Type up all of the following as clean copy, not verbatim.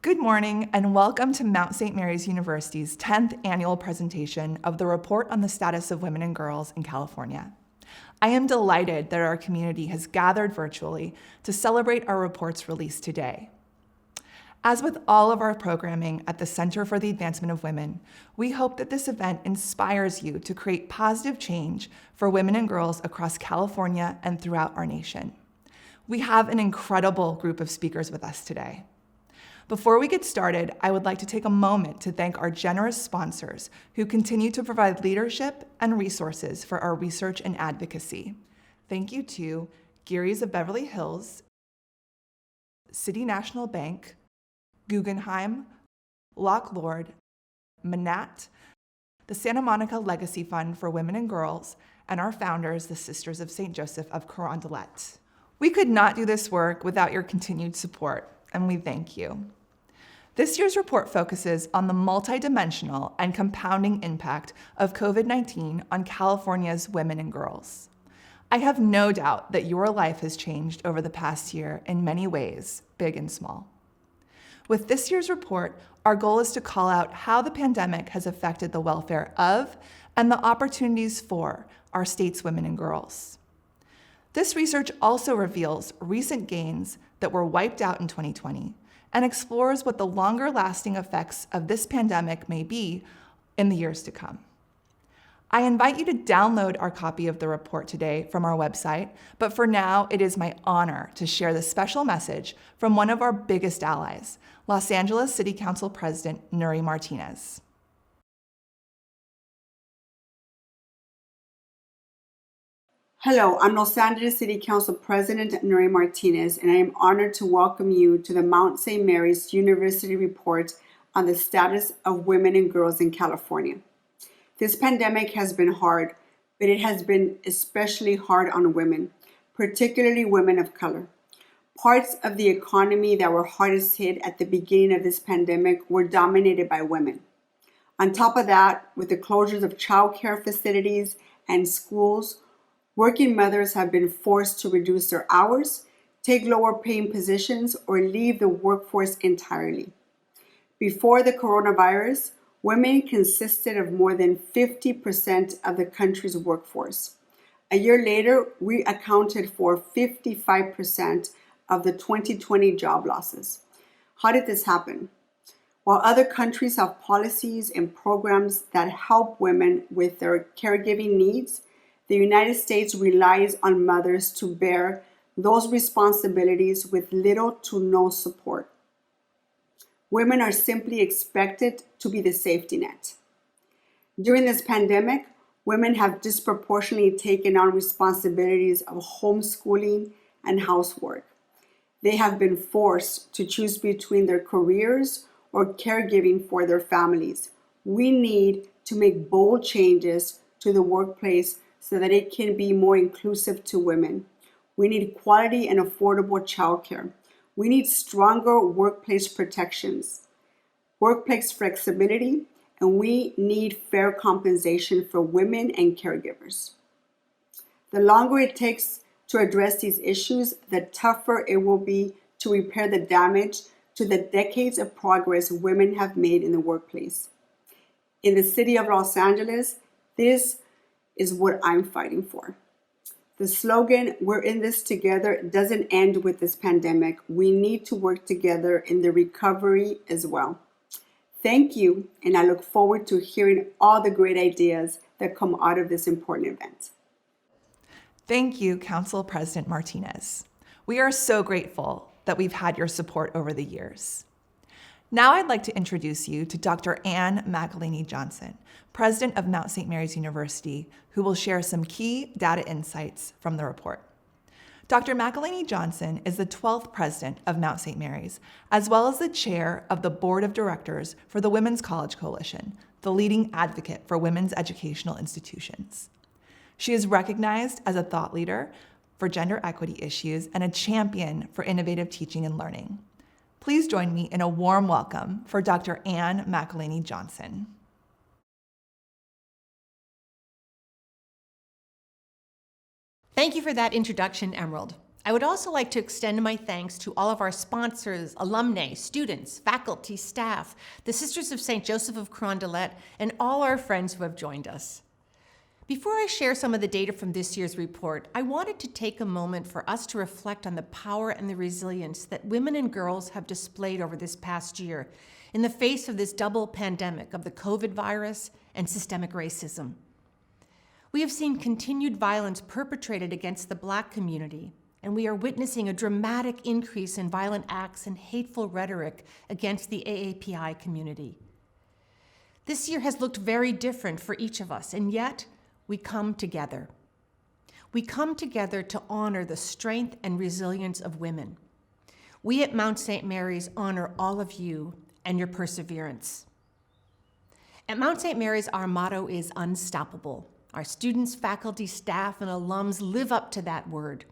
Good morning and welcome to Mount St. Mary's University's 10th annual presentation of the Report on the Status of Women and Girls in California. I am delighted that our community has gathered virtually to celebrate our report's release today. As with all of our programming at the Center for the Advancement of Women, we hope that this event inspires you to create positive change for women and girls across California and throughout our nation. We have an incredible group of speakers with us today. Before we get started, I would like to take a moment to thank our generous sponsors who continue to provide leadership and resources for our research and advocacy. Thank you to Geary's of Beverly Hills, City National Bank, Guggenheim, Loch Lord, Manat, the Santa Monica Legacy Fund for Women and Girls, and our founders, the Sisters of St. Joseph of Carondelet. We could not do this work without your continued support, and we thank you. This year's report focuses on the multidimensional and compounding impact of COVID-19 on California's women and girls. I have no doubt that your life has changed over the past year in many ways, big and small. With this year's report, our goal is to call out how the pandemic has affected the welfare of and the opportunities for our state's women and girls. This research also reveals recent gains that were wiped out in 2020 and explores what the longer-lasting effects of this pandemic may be in the years to come. I invite you to download our copy of the report today from our website, but for now, it is my honor to share this special message from one of our biggest allies, Los Angeles City Council President Nury Martinez. Hello, I'm Los Angeles City Council President Nury Martinez, and I am honored to welcome you to the Mount St. Mary's University Report on the Status of Women and Girls in California. This pandemic has been hard, but it has been especially hard on women, particularly women of color. Parts of the economy that were hardest hit at the beginning of this pandemic were dominated by women. On top of that, with the closures of childcare facilities and schools, working mothers have been forced to reduce their hours, take lower paying positions, or leave the workforce entirely. Before the coronavirus, women consisted of more than 50% of the country's workforce. A year later, we accounted for 55% of the 2020 job losses. How did this happen? While other countries have policies and programs that help women with their caregiving needs, the United States relies on mothers to bear those responsibilities with little to no support. Women are simply expected to be the safety net. During this pandemic, women have disproportionately taken on responsibilities of homeschooling and housework. They have been forced to choose between their careers or caregiving for their families. We need to make bold changes to the workplace so that it can be more inclusive to women. We need quality and affordable childcare. We need stronger workplace protections, workplace flexibility, and we need fair compensation for women and caregivers. The longer it takes to address these issues, the tougher it will be to repair the damage to the decades of progress women have made in the workplace. In the city of Los Angeles, this is what I'm fighting for. The slogan, "We're in this together," doesn't end with this pandemic. We need to work together in the recovery as well. Thank you, and I look forward to hearing all the great ideas that come out of this important event. Thank you, Council President Martinez. We are so grateful that we've had your support over the years. Now I'd like to introduce you to Dr. Mcelini Johnson, President of Mount St. Mary's University, who will share some key data insights from the report. Dr. Mcelini Johnson is the 12th president of Mount St. Mary's, as well as the chair of the board of directors for the Women's College Coalition, the leading advocate for women's educational institutions. She is recognized as a thought leader for gender equity issues and a champion for innovative teaching and learning. Please join me in a warm welcome for Dr. Mcelini Johnson. Thank you for that introduction, Emerald. I would also like to extend my thanks to all of our sponsors, alumni, students, faculty, staff, the Sisters of St. Joseph of Carondelet, and all our friends who have joined us. Before I share some of the data from this year's report, I wanted to take a moment for us to reflect on the power and the resilience that women and girls have displayed over this past year in the face of this double pandemic of the COVID virus and systemic racism. We have seen continued violence perpetrated against the Black community, and we are witnessing a dramatic increase in violent acts and hateful rhetoric against the AAPI community. This year has looked very different for each of us, and yet we come together. We come together to honor the strength and resilience of women. We at Mount St. Mary's honor all of you and your perseverance. At Mount St. Mary's, our motto is unstoppable. Our students, faculty, staff, and alums live up to that word,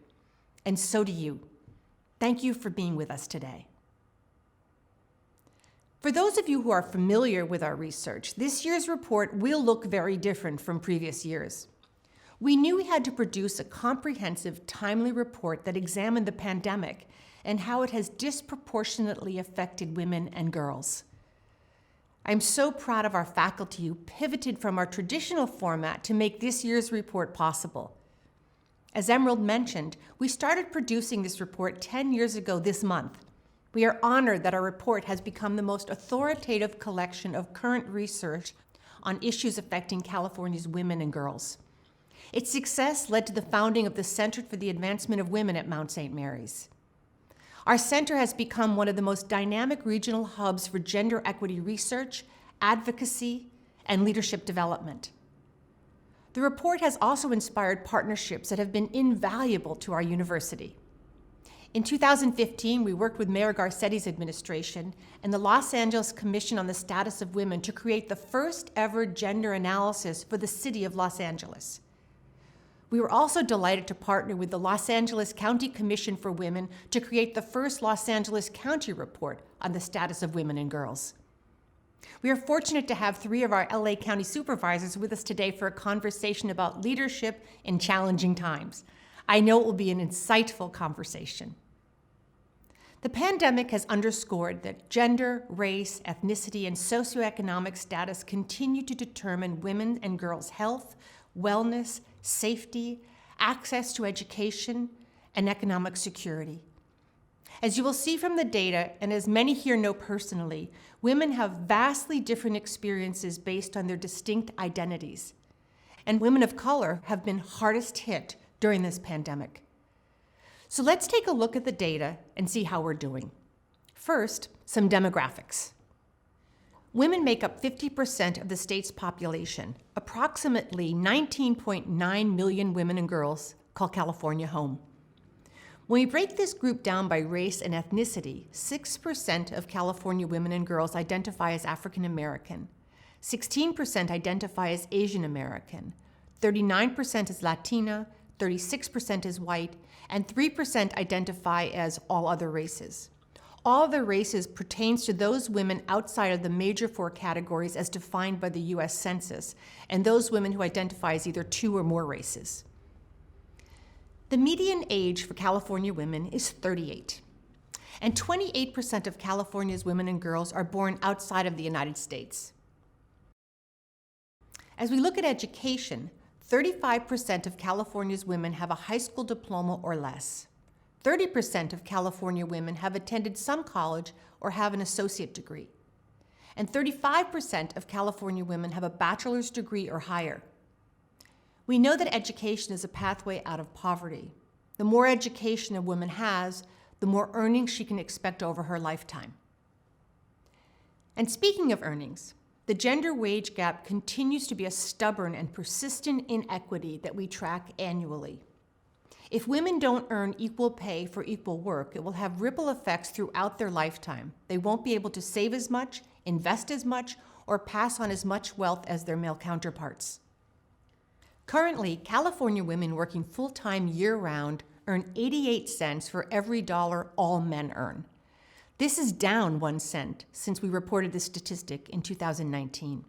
and so do you. Thank you for being with us today. For those of you who are familiar with our research, this year's report will look very different from previous years. We knew we had to produce a comprehensive, timely report that examined the pandemic and how it has disproportionately affected women and girls. I'm so proud of our faculty who pivoted from our traditional format to make this year's report possible. As Emerald mentioned, we started producing this report 10 years ago this month. We are honored that our report has become the most authoritative collection of current research on issues affecting California's women and girls. Its success led to the founding of the Center for the Advancement of Women at Mount St. Mary's. Our center has become one of the most dynamic regional hubs for gender equity research, advocacy, and leadership development. The report has also inspired partnerships that have been invaluable to our university. In 2015, we worked with Mayor Garcetti's administration and the Los Angeles Commission on the Status of Women to create the first ever gender analysis for the city of Los Angeles. We were also delighted to partner with the Los Angeles County Commission for Women to create the first Los Angeles County report on the status of women and girls. We are fortunate to have 3 of our LA County supervisors with us today for a conversation about leadership in challenging times. I know it will be an insightful conversation. The pandemic has underscored that gender, race, ethnicity, and socioeconomic status continue to determine women and girls' health, wellness, safety, access to education, and economic security. As you will see from the data, and as many here know personally, women have vastly different experiences based on their distinct identities. And women of color have been hardest hit during this pandemic. So let's take a look at the data and see how we're doing. First, some demographics. Women make up 50% of the state's population. Approximately 19.9 million women and girls call California home. When we break this group down by race and ethnicity, 6% of California women and girls identify as African American, 16% identify as Asian American, 39% as Latina, 36% as white, and 3% identify as all other races. All other races pertains to those women outside of the major 4 categories as defined by the US Census, and those women who identify as either 2 or more races. The median age for California women is 38, and 28% of California's women and girls are born outside of the United States. As we look at education, 35% of California's women have a high school diploma or less. 30% of California women have attended some college or have an associate degree. And 35% of California women have a bachelor's degree or higher. We know that education is a pathway out of poverty. The more education a woman has, the more earnings she can expect over her lifetime. And speaking of earnings, the gender wage gap continues to be a stubborn and persistent inequity that we track annually. If women don't earn equal pay for equal work, it will have ripple effects throughout their lifetime. They won't be able to save as much, invest as much, or pass on as much wealth as their male counterparts. Currently, California women working full-time year-round earn 88 cents for every dollar all men earn. This is down 1 cent since we reported this statistic in 2019.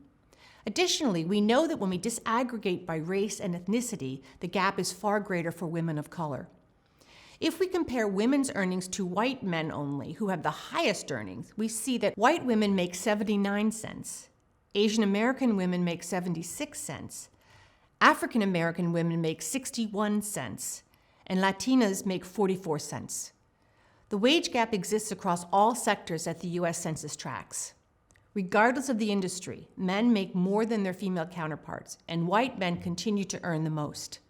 Additionally, we know that when we disaggregate by race and ethnicity, the gap is far greater for women of color. If we compare women's earnings to white men only, who have the highest earnings, we see that white women make 79 cents, Asian American women make 76 cents, African American women make 61 cents, and Latinas make 44 cents. The wage gap exists across all sectors that the U.S. Census tracks. Regardless of the industry, men make more than their female counterparts, and white men continue to earn the most.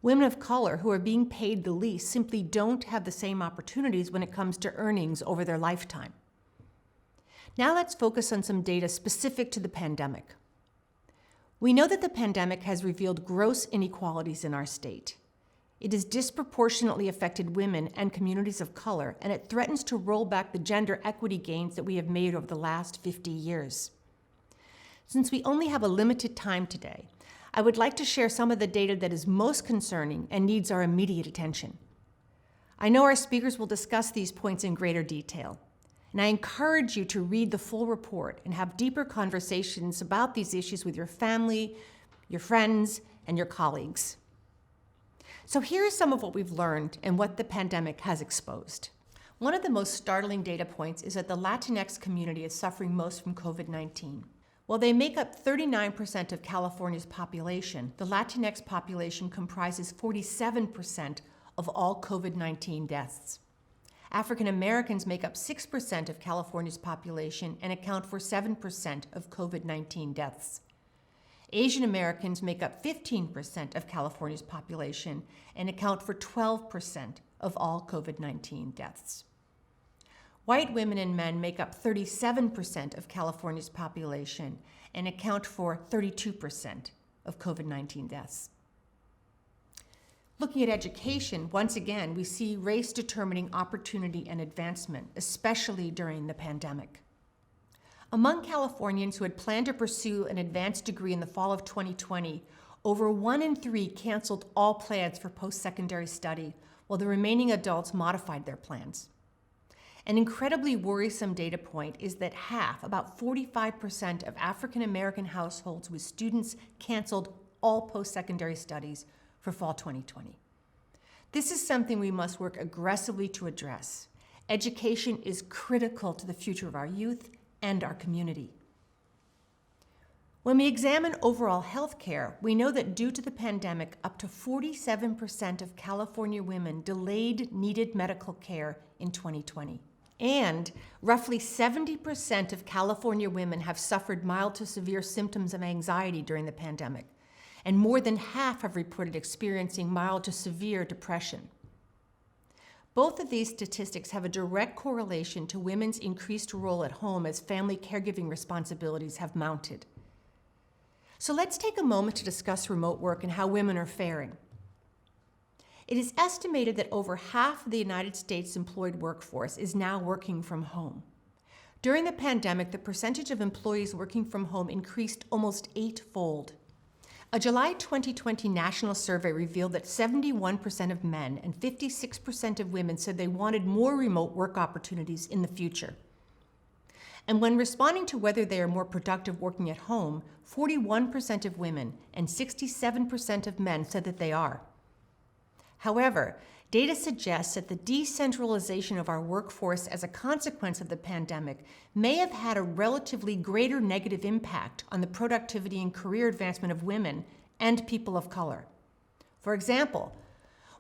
Women of color who are being paid the least simply don't have the same opportunities when it comes to earnings over their lifetime. Now let's focus on some data specific to the pandemic. We know that the pandemic has revealed gross inequalities in our state. It has disproportionately affected women and communities of color, and it threatens to roll back the gender equity gains that we have made over the last 50 years. Since we only have a limited time today, I would like to share some of the data that is most concerning and needs our immediate attention. I know our speakers will discuss these points in greater detail, and I encourage you to read the full report and have deeper conversations about these issues with your family, your friends, and your colleagues. So here is some of what we've learned and what the pandemic has exposed. One of the most startling data points is that the Latinx community is suffering most from COVID-19. While they make up 39% of California's population, the Latinx population comprises 47% of all COVID-19 deaths. African Americans make up 6% of California's population and account for 7% of COVID-19 deaths. Asian Americans make up 15% of California's population and account for 12% of all COVID-19 deaths. White women and men make up 37% of California's population and account for 32% of COVID-19 deaths. Looking at education, once again, we see race determining opportunity and advancement, especially during the pandemic. Among Californians who had planned to pursue an advanced degree in the fall of 2020, over 1 in 3 canceled all plans for post-secondary study, while the remaining adults modified their plans. An incredibly worrisome data point is that half, about 45% of African American households with students canceled all post-secondary studies for fall 2020. This is something we must work aggressively to address. Education is critical to the future of our youth and our community. When we examine overall health care, we know that due to the pandemic, up to 47% of California women delayed needed medical care in 2020. And roughly 70% of California women have suffered mild to severe symptoms of anxiety during the pandemic, and more than half have reported experiencing mild to severe depression. Both of these statistics have a direct correlation to women's increased role at home as family caregiving responsibilities have mounted. So let's take a moment to discuss remote work and how women are faring. It is estimated that over half of the United States employed workforce is now working from home. During the pandemic, the percentage of employees working from home increased almost 8-fold. A July 2020 national survey revealed that 71% of men and 56% of women said they wanted more remote work opportunities in the future. And when responding to whether they are more productive working at home, 41% of women and 67% of men said that they are. However, data suggests that the decentralization of our workforce as a consequence of the pandemic may have had a relatively greater negative impact on the productivity and career advancement of women and people of color. For example,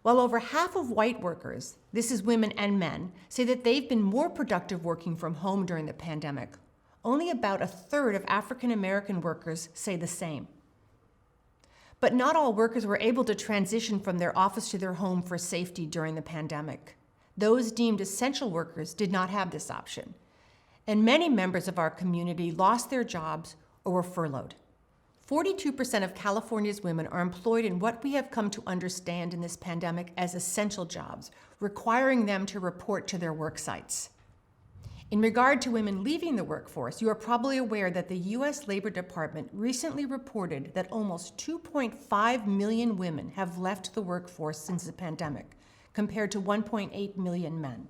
while over half of white workers, this is women and men, say that they've been more productive working from home during the pandemic, only about a third of African American workers say the same. But not all workers were able to transition from their office to their home for safety during the pandemic. Those deemed essential workers did not have this option. And many members of our community lost their jobs or were furloughed. 42% of California's women are employed in what we have come to understand in this pandemic as essential jobs, requiring them to report to their work sites. In regard to women leaving the workforce, you are probably aware that the U.S. Labor Department recently reported that almost 2.5 million women have left the workforce since the pandemic, compared to 1.8 million men.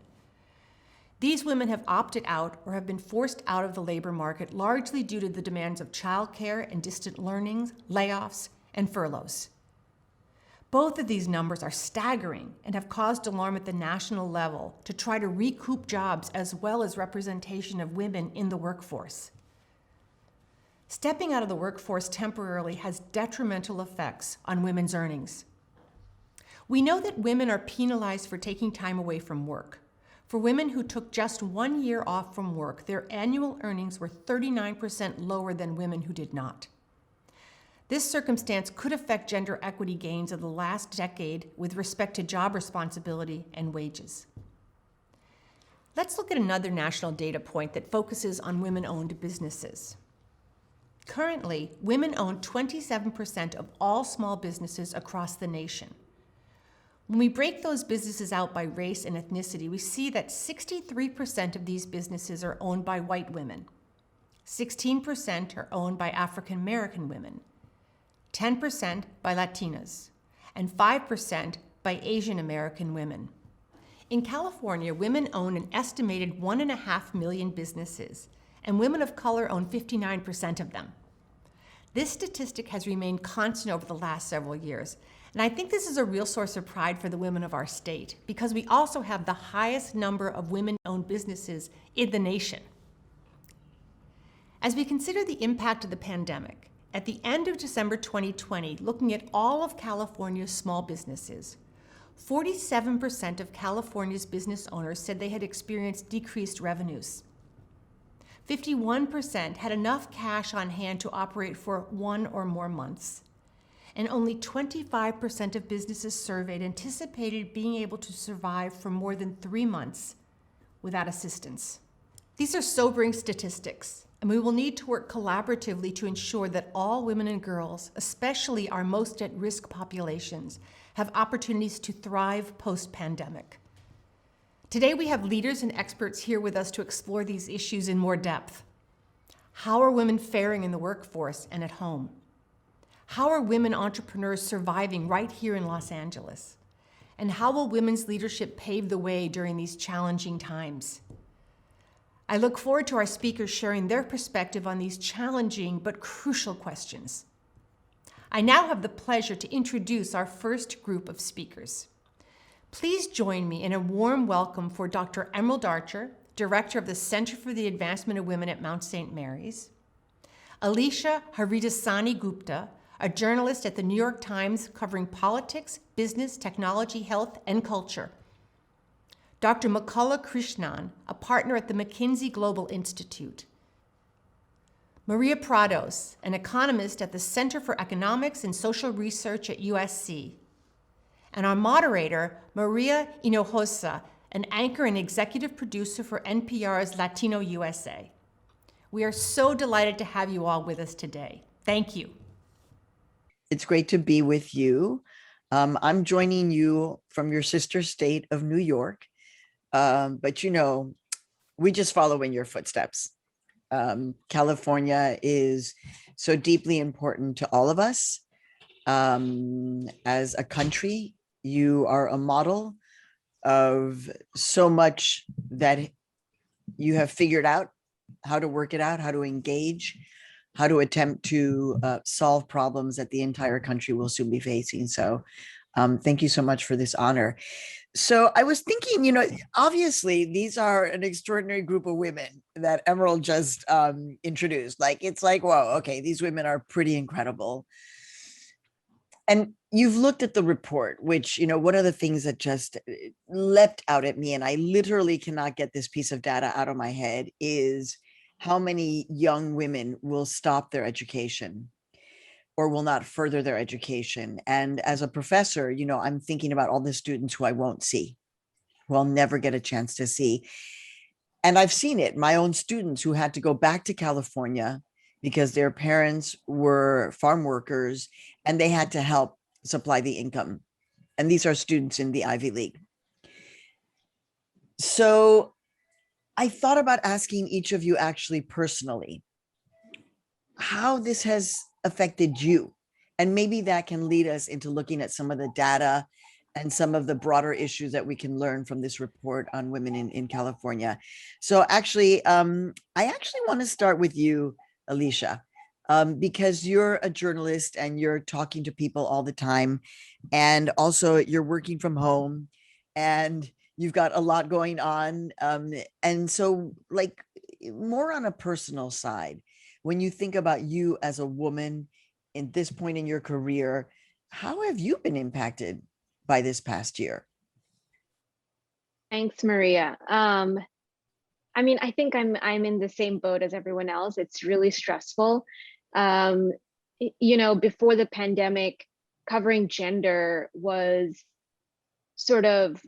These women have opted out or have been forced out of the labor market largely due to the demands of childcare and distant learning, layoffs, and furloughs. Both of these numbers are staggering and have caused alarm at the national level to try to recoup jobs as well as representation of women in the workforce. Stepping out of the workforce temporarily has detrimental effects on women's earnings. We know that women are penalized for taking time away from work. For women who took just 1 year off from work, their annual earnings were 39% lower than women who did not. This circumstance could affect gender equity gains of the last decade with respect to job responsibility and wages. Let's look at another national data point that focuses on women-owned businesses. Currently, women own 27% of all small businesses across the nation. When we break those businesses out by race and ethnicity, we see that 63% of these businesses are owned by white women, 16% are owned by African American women, 10% by Latinas, and 5% by Asian American women. In California, women own an estimated 1.5 million businesses, and women of color own 59% of them. This statistic has remained constant over the last several years, and I think this is a real source of pride for the women of our state because we also have the highest number of women-owned businesses in the nation. As we consider the impact of the pandemic, at the end of December 2020, looking at all of California's small businesses, 47% of California's business owners said they had experienced decreased revenues. 51% had enough cash on hand to operate for 1 or more months. And only 25% of businesses surveyed anticipated being able to survive for more than 3 months without assistance. These are sobering statistics, and we will need to work collaboratively to ensure that all women and girls, especially our most at-risk populations, have opportunities to thrive post-pandemic. Today, we have leaders and experts here with us to explore these issues in more depth. How are women faring in the workforce and at home? How are women entrepreneurs surviving right here in Los Angeles? And how will women's leadership pave the way during these challenging times? I look forward to our speakers sharing their perspective on these challenging but crucial questions. I now have the pleasure to introduce our first group of speakers. Please join me in a warm welcome for Dr. Emerald Archer, Director of the Center for the Advancement of Women at Mount St. Mary's, Alicia Haridasani Gupta, a journalist at the New York Times covering politics, business, technology, health, and culture, Dr. McCullough Krishnan, a partner at the McKinsey Global Institute, Maria Prados, an economist at the Center for Economics and Social Research at USC, and our moderator, Maria Hinojosa, an anchor and executive producer for NPR's Latino USA. We are so delighted to have you all with us today. Thank you. It's great to be with you. I'm joining you from your sister state of New York, but you know, we just follow in your footsteps. California is so deeply important to all of us. As a country, you are a model of so much that you have figured out how to work it out, how to engage, how to attempt to solve problems that the entire country will soon be facing. So thank you so much for this honor. So I was thinking, you know, obviously these are an extraordinary group of women that Emerald just introduced. Like, it's like, whoa, okay, these women are pretty incredible. And you've looked at the report, which, you know, one of the things that just leapt out at me, and I literally cannot get this piece of data out of my head, is how many young women will stop their education or will not further their education. And as a professor, you know, I'm thinking about all the students who I won't see, who I'll never get a chance to see. And I've seen it, my own students who had to go back to California because their parents were farm workers and they had to help supply the income. And these are students in the Ivy League. So I thought about asking each of you actually personally, how this has affected you. And maybe that can lead us into looking at some of the data and some of the broader issues that we can learn from this report on women in California. So actually, I actually want to start with you, Alicia. because you're a journalist and you're talking to people all the time. And also you're working from home and you've got a lot going on. And so like more on a personal side, when you think about you as a woman in this point in your career, how have you been impacted by this past year? Thanks, Maria. I mean, I think I'm in the same boat as everyone else. It's really stressful. You know, before the pandemic, covering gender was sort of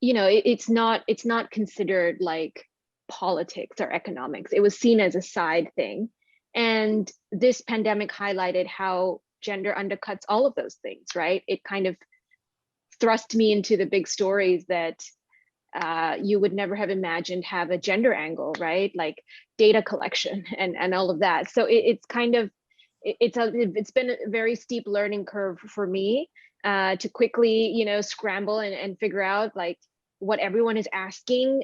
you know, it's not considered like politics or economics. It was seen as a side thing. And this pandemic highlighted how gender undercuts all of those things, right? It kind of thrust me into the big stories that you would never have imagined have a gender angle, right? Like data collection and all of that. So it's kind of, it's been a very steep learning curve for me to quickly, you know, scramble and figure out like what everyone is asking.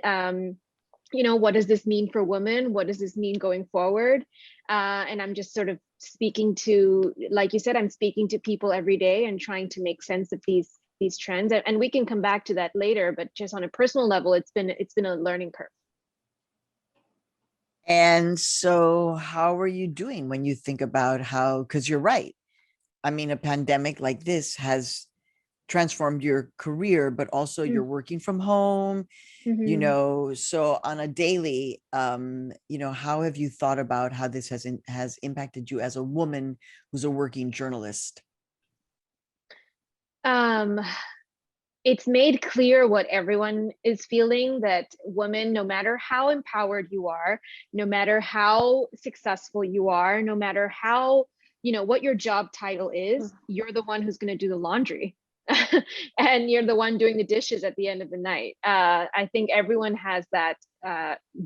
You know, what does this mean for women? What does this mean going forward? And I'm just sort of speaking to, like you said, I'm speaking to people every day and trying to make sense of these trends. And we can come back to that later, but just on a personal level, it's been a learning curve. And so how are you doing when you think about how, because you're right. I mean, a pandemic like this has transformed your career, but also you're working from home, you Mm-hmm. know, so on a daily, you know, how have you thought about how this has impacted you as a woman who's a working journalist? It's made clear what everyone is feeling, that women, no matter how empowered you are, no matter how successful you are, no matter how, you know, what your job title is, you're the one who's going to do the laundry. And you're the one doing the dishes at the end of the night. I think everyone has that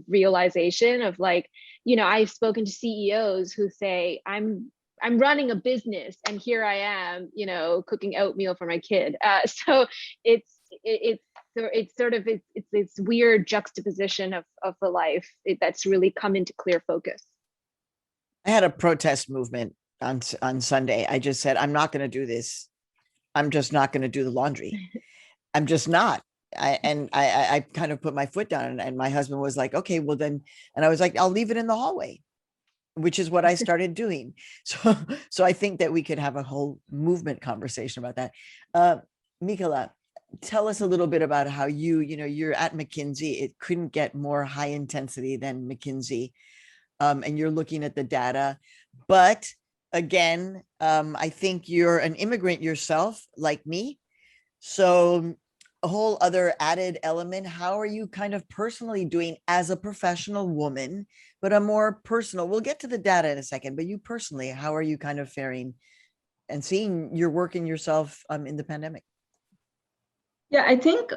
realization of like, you know, I've spoken to CEOs who say, I'm running a business and here I am, you know, cooking oatmeal for my kid. So it's sort of it's this weird juxtaposition of the life that's really come into clear focus. I had a protest movement on Sunday. I just said, I'm not going to do this. I'm just not going to do the laundry. I'm just not. I kind of put my foot down and my husband was like, okay, well then, and I was like, I'll leave it in the hallway, which is what I started doing. So I think that we could have a whole movement conversation about that. Mikola, tell us a little bit about how you know, you're at McKinsey. It couldn't get more high intensity than McKinsey. And you're looking at the data, but again, I think you're an immigrant yourself, like me. So a whole other added element. How are you kind of personally doing as a professional woman, but a more personal, we'll get to the data in a second, but you personally, how are you kind of faring and seeing your work in yourself in the pandemic? Yeah, I think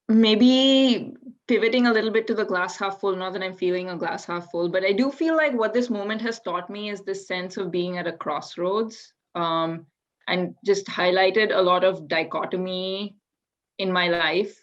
maybe pivoting a little bit to the glass half full, not that I'm feeling a glass half full, but I do feel like what this moment has taught me is this sense of being at a crossroads, and just highlighted a lot of dichotomy in my life.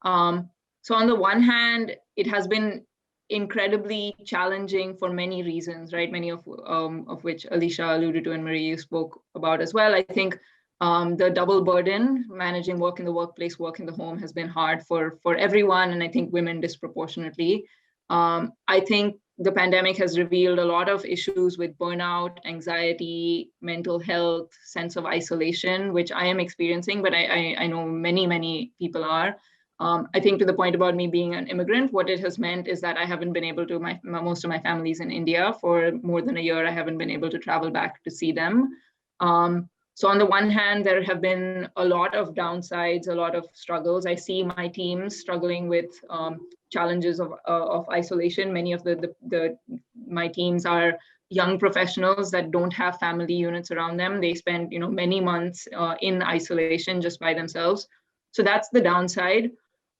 So on the one hand, it has been incredibly challenging for many reasons, right? Many of which Alicia alluded to and Marie, you spoke about as well. I think the double burden, managing work in the workplace, work in the home, has been hard for everyone, and I think women disproportionately. I think the pandemic has revealed a lot of issues with burnout, anxiety, mental health, sense of isolation, which I am experiencing, but I know many people are. I think to the point about me being an immigrant, what it has meant is that I haven't been able to, most of my family's in India for more than a year. I haven't been able to travel back to see them. So on the one hand, there have been a lot of downsides, a lot of struggles. I see my teams struggling with challenges of isolation. Many of my teams are young professionals that don't have family units around them. They spend many months in isolation just by themselves. So that's the downside.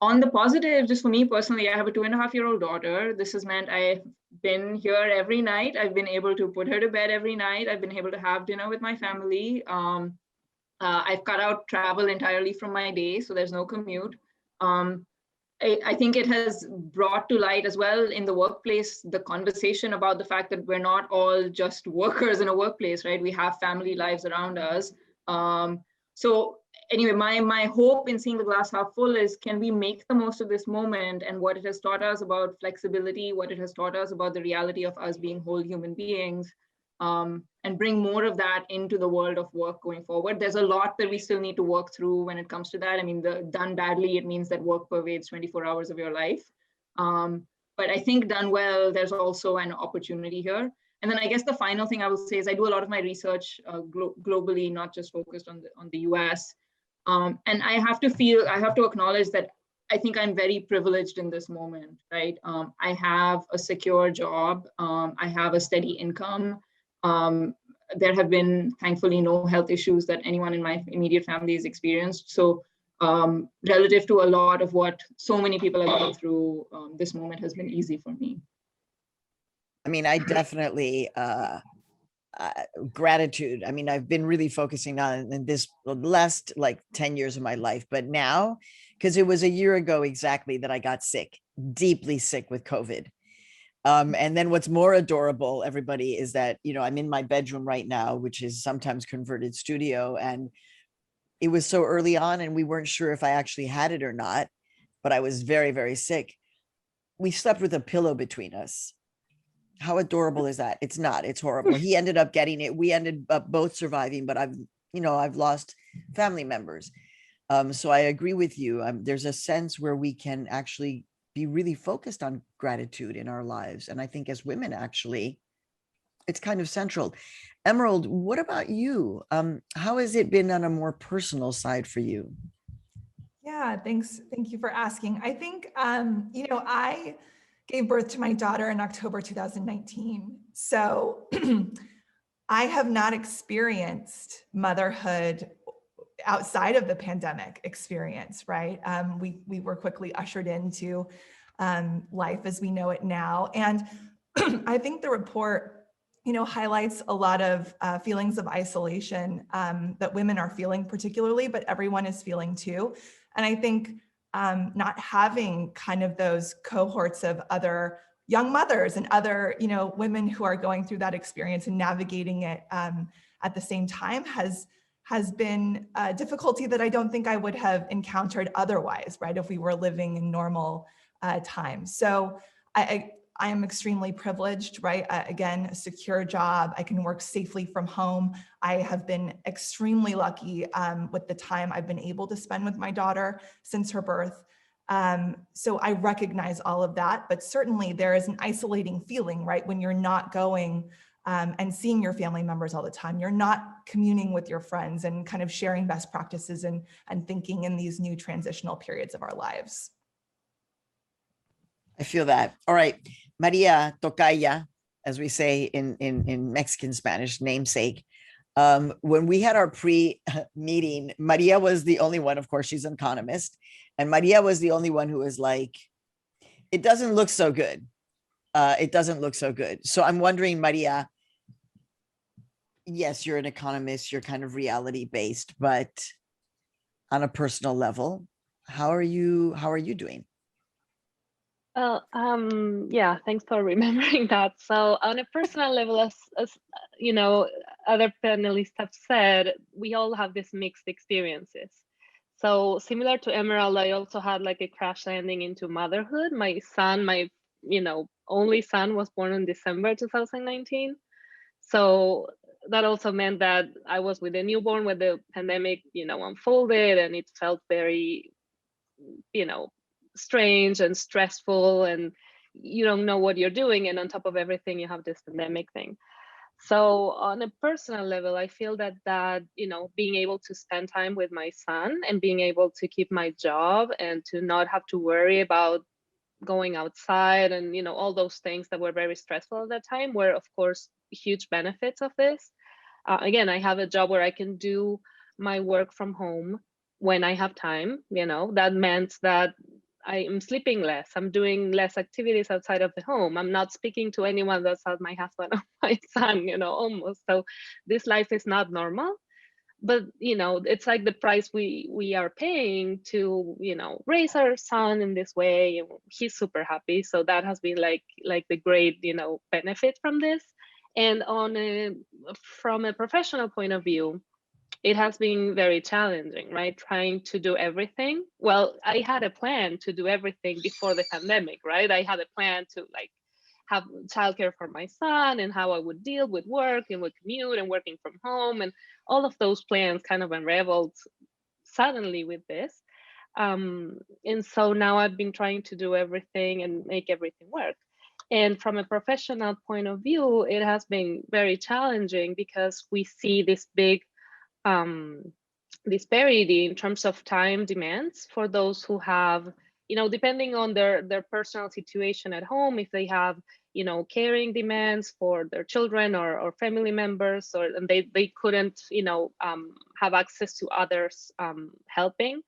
On the positive, just for me personally, I have a 2.5-year-old daughter. This has meant I've been here every night. I've been able to put her to bed every night. I've been able to have dinner with my family. I've cut out travel entirely from my day, so there's no commute. I think it has brought to light as well in the workplace the conversation about the fact that we're not all just workers in a workplace, right? We have family lives around us. So anyway, my hope in seeing the glass half full is, can we make the most of this moment and what it has taught us about flexibility, what it has taught us about the reality of us being whole human beings, and bring more of that into the world of work going forward. There's a lot that we still need to work through when it comes to that. I mean, done badly, it means that work pervades 24 hours of your life. But I think done well, there's also an opportunity here. And then I guess the final thing I will say is I do a lot of my research globally, not just focused on the US. And I have to acknowledge that I think I'm very privileged in this moment, right? I have a secure job. I have a steady income. There have been, thankfully, no health issues that anyone in my immediate family has experienced. So relative to a lot of what so many people have gone through, this moment has been easy for me. I mean, I definitely, gratitude. I mean, I've been really focusing on in this last like 10 years of my life, but now, because it was a year ago exactly that I got sick, deeply sick with COVID. And then what's more adorable, everybody, is that, you know, I'm in my bedroom right now, which is sometimes converted studio. And it was so early on and we weren't sure if I actually had it or not, but I was very, very sick. We slept with a pillow between us. How adorable is that? It's not, it's horrible. He ended up getting it. We ended up both surviving, but I've lost family members. So I agree with you. There's a sense where we can actually be really focused on gratitude in our lives. And I think as women, actually, it's kind of central. Emerald, what about you? How has it been on a more personal side for you? Yeah, thanks. Thank you for asking. I think, I gave birth to my daughter in October 2019. So I have not experienced motherhood outside of the pandemic experience, right? We were quickly ushered into life as we know it now. And I think the report, highlights a lot of feelings of isolation that women are feeling particularly, but everyone is feeling too. And I think not having kind of those cohorts of other young mothers and other, women who are going through that experience and navigating it at the same time has been a difficulty that I don't think I would have encountered otherwise, right? If we were living in normal times. So I am extremely privileged, right? Again, a secure job. I can work safely from home. I have been extremely lucky with the time I've been able to spend with my daughter since her birth. So I recognize all of that, but certainly there is an isolating feeling, right? When you're not going and seeing your family members all the time, you're not communing with your friends and kind of sharing best practices and thinking in these new transitional periods of our lives. I feel that. All right. Maria Tocaya, as we say in Mexican Spanish, namesake. When we had our pre-meeting, Maria was the only one, of course, she's an economist. And Maria was the only one who was like, it doesn't look so good. It doesn't look so good. So I'm wondering, Maria, yes, you're an economist, you're kind of reality based, but on a personal level, how are you doing? Well, yeah, thanks for remembering that. So on a personal level, as other panelists have said, we all have these mixed experiences. So similar to Emerald, I also had like a crash landing into motherhood. My son, my only son, was born in December 2019. So that also meant that I was with a newborn when the pandemic, unfolded, and it felt very, strange and stressful, and you don't know what you're doing, and on top of everything you have this pandemic thing. So on a personal level, I feel that being able to spend time with my son and being able to keep my job and to not have to worry about going outside and all those things that were very stressful at that time were, of course, huge benefits of this. Again, I have a job where I can do my work from home when I have time. That meant that I am sleeping less. I'm doing less activities outside of the home. I'm not speaking to anyone outside my husband or my son, almost. So this life is not normal. but it's like the price we are paying to raise our son in this way, and he's super happy. So that has been like the great benefit from this. And from a professional point of view, it has been very challenging, right? Trying to do everything. Well, I had a plan to do everything before the pandemic, right? I had a plan to have childcare for my son and how I would deal with work and with commute and working from home, and all of those plans kind of unraveled suddenly with this. And so now I've been trying to do everything and make everything work. And from a professional point of view, it has been very challenging because we see this big disparity in terms of time demands for those who have, depending on their personal situation at home, if they have, caring demands for their children or family members, and they couldn't, have access to others helping,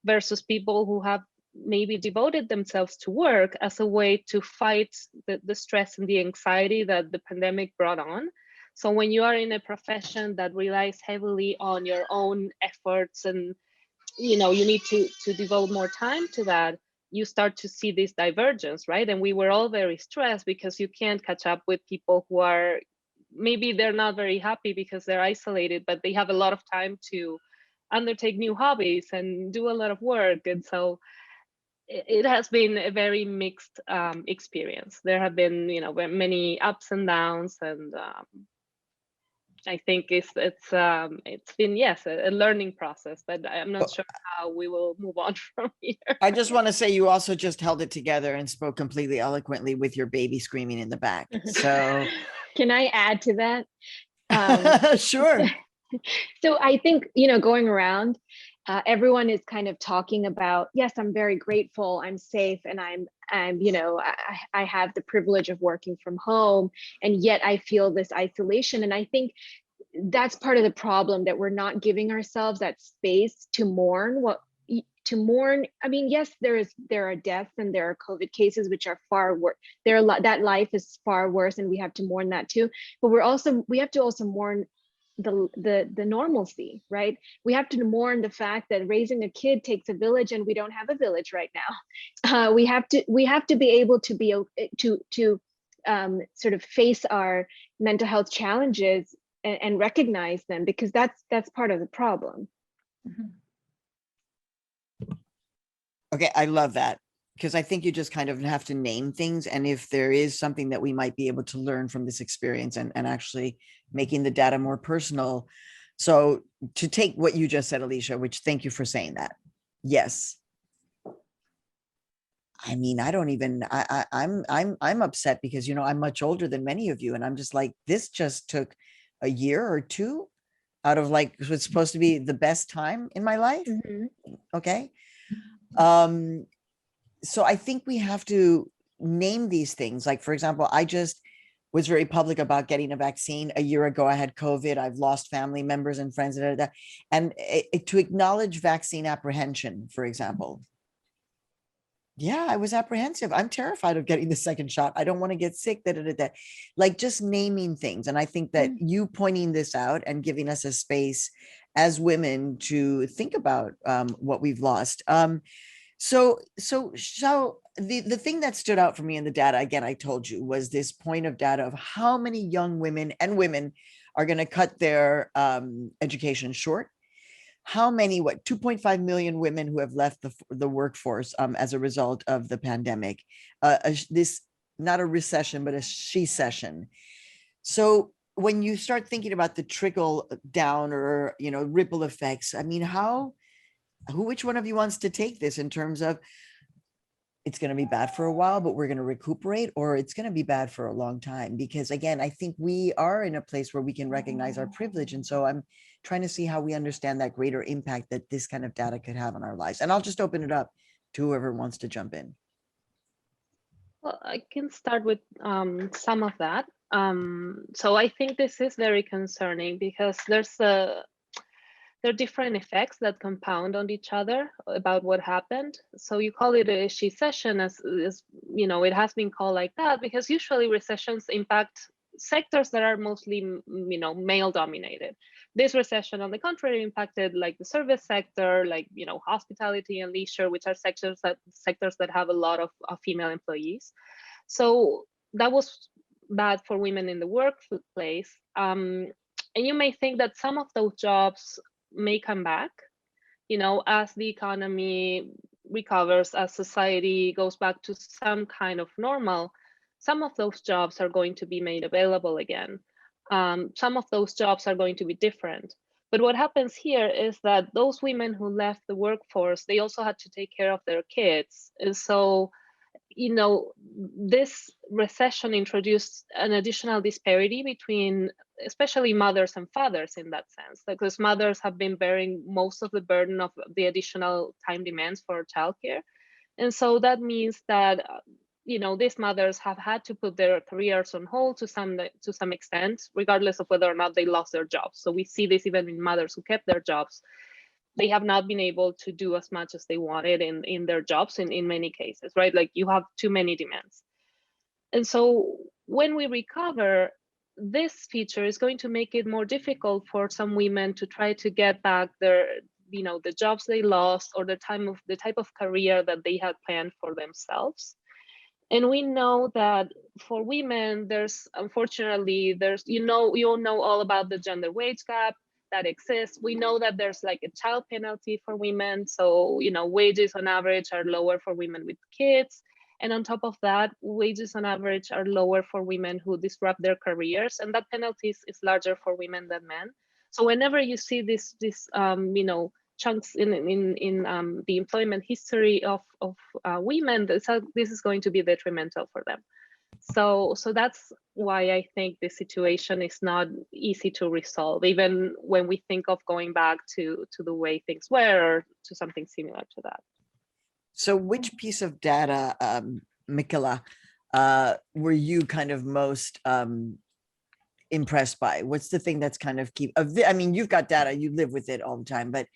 versus people who have maybe devoted themselves to work as a way to fight the stress and the anxiety that the pandemic brought on. So when you are in a profession that relies heavily on your own efforts, and you need to devote more time to that, you start to see this divergence, right? And we were all very stressed because you can't catch up with people who are, maybe they're not very happy because they're isolated, but they have a lot of time to undertake new hobbies and do a lot of work. And so it has been a very mixed experience. There have been, many ups and downs, and I think it's been, yes, a learning process, but I'm not sure how we will move on from here. I just want to say you also just held it together and spoke completely eloquently with your baby screaming in the back. So can I add to that? Sure. So I think, going around, everyone is kind of talking about, yes, I'm very grateful, I'm safe, and I have the privilege of working from home, and yet I feel this isolation. And I think that's part of the problem, that we're not giving ourselves that space to mourn I mean, yes, there are deaths and there are COVID cases, which are far worse. That life is far worse, and we have to mourn that too. But we have to also mourn the normalcy, right? We have to mourn the fact that raising a kid takes a village, and we don't have a village right now. We have to be able to be to sort of face our mental health challenges and recognize them, because that's part of the problem. Okay, I love that, because I think you just kind of have to name things. And if there is something that we might be able to learn from this experience, and actually making the data more personal. So to take what you just said, Alicia, which thank you for saying that. Yes. I mean, I'm upset because, I'm much older than many of you. And I'm just like, this just took a year or two out of what's supposed to be the best time in my life. Mm-hmm. Okay. So I think we have to name these things. Like, for example, I just was very public about getting a vaccine. A year ago, I had COVID. I've lost family members and friends, and to acknowledge vaccine apprehension, for example. Yeah, I was apprehensive. I'm terrified of getting the second shot. I don't want to get sick. Like, just naming things. And I think that you pointing this out and giving us a space as women to think about what we've lost. So the thing that stood out for me in the data, again, I told you, was this point of data of how many young women are going to cut their education short. How many, 2.5 million women who have left the workforce as a result of the pandemic. This, not a recession, but a she-cession. So when you start thinking about the trickle down or, ripple effects, I mean, which one of you wants to take this in terms of, it's going to be bad for a while, but we're going to recuperate, or it's going to be bad for a long time? Because again, I think we are in a place where we can recognize our privilege. And so I'm trying to see how we understand that greater impact that this kind of data could have on our lives. And I'll just open it up to whoever wants to jump in. Well, I can start with some of that. So I think this is very concerning because there are different effects that compound on each other about what happened. So you call it a she-cession, as it has been called like that, because usually recessions impact sectors that are mostly, male dominated. This recession, on the contrary, impacted like the service sector, like, hospitality and leisure, which are sectors that have a lot of female employees. So that was bad for women in the workplace. And you may think that some of those jobs may come back, as the economy recovers, as society goes back to some kind of normal. Some of those jobs are going to be made available again. Some of those jobs are going to be different. But what happens here is that those women who left the workforce, they also had to take care of their kids. And so, this recession introduced an additional disparity between especially mothers and fathers in that sense, because mothers have been bearing most of the burden of the additional time demands for childcare. And so that means that these mothers have had to put their careers on hold to some extent, regardless of whether or not they lost their jobs. So we see this even in mothers who kept their jobs. They have not been able to do as much as they wanted in their jobs in many cases, right? Like you have too many demands. And so when we recover, this feature is going to make it more difficult for some women to try to get back their, the jobs they lost, or the type of career that they had planned for themselves. And we know that for women, unfortunately, you all know all about the gender wage gap that exists. We know that there's like a child penalty for women. So, wages on average are lower for women with kids. And on top of that, wages on average are lower for women who disrupt their careers. And that penalty is larger for women than men. So whenever you see this chunks in the employment history of women, this is going to be detrimental for them. So that's why I think the situation is not easy to resolve, even when we think of going back to the way things were, or to something similar to that. So which piece of data, Michala, were you kind of most impressed by? What's the thing that's kind of you've got data, you live with it all the time, but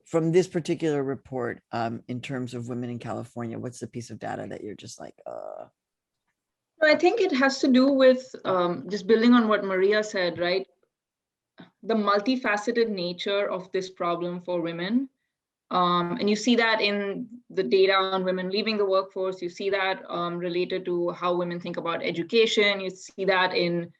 from this particular report, in terms of women in California, what's the piece of data that you're just like, I think it has to do with just building on what Maria said, right? The multifaceted nature of this problem for women. And you see that in the data on women leaving the workforce. You see that related to how women think about education. You see that in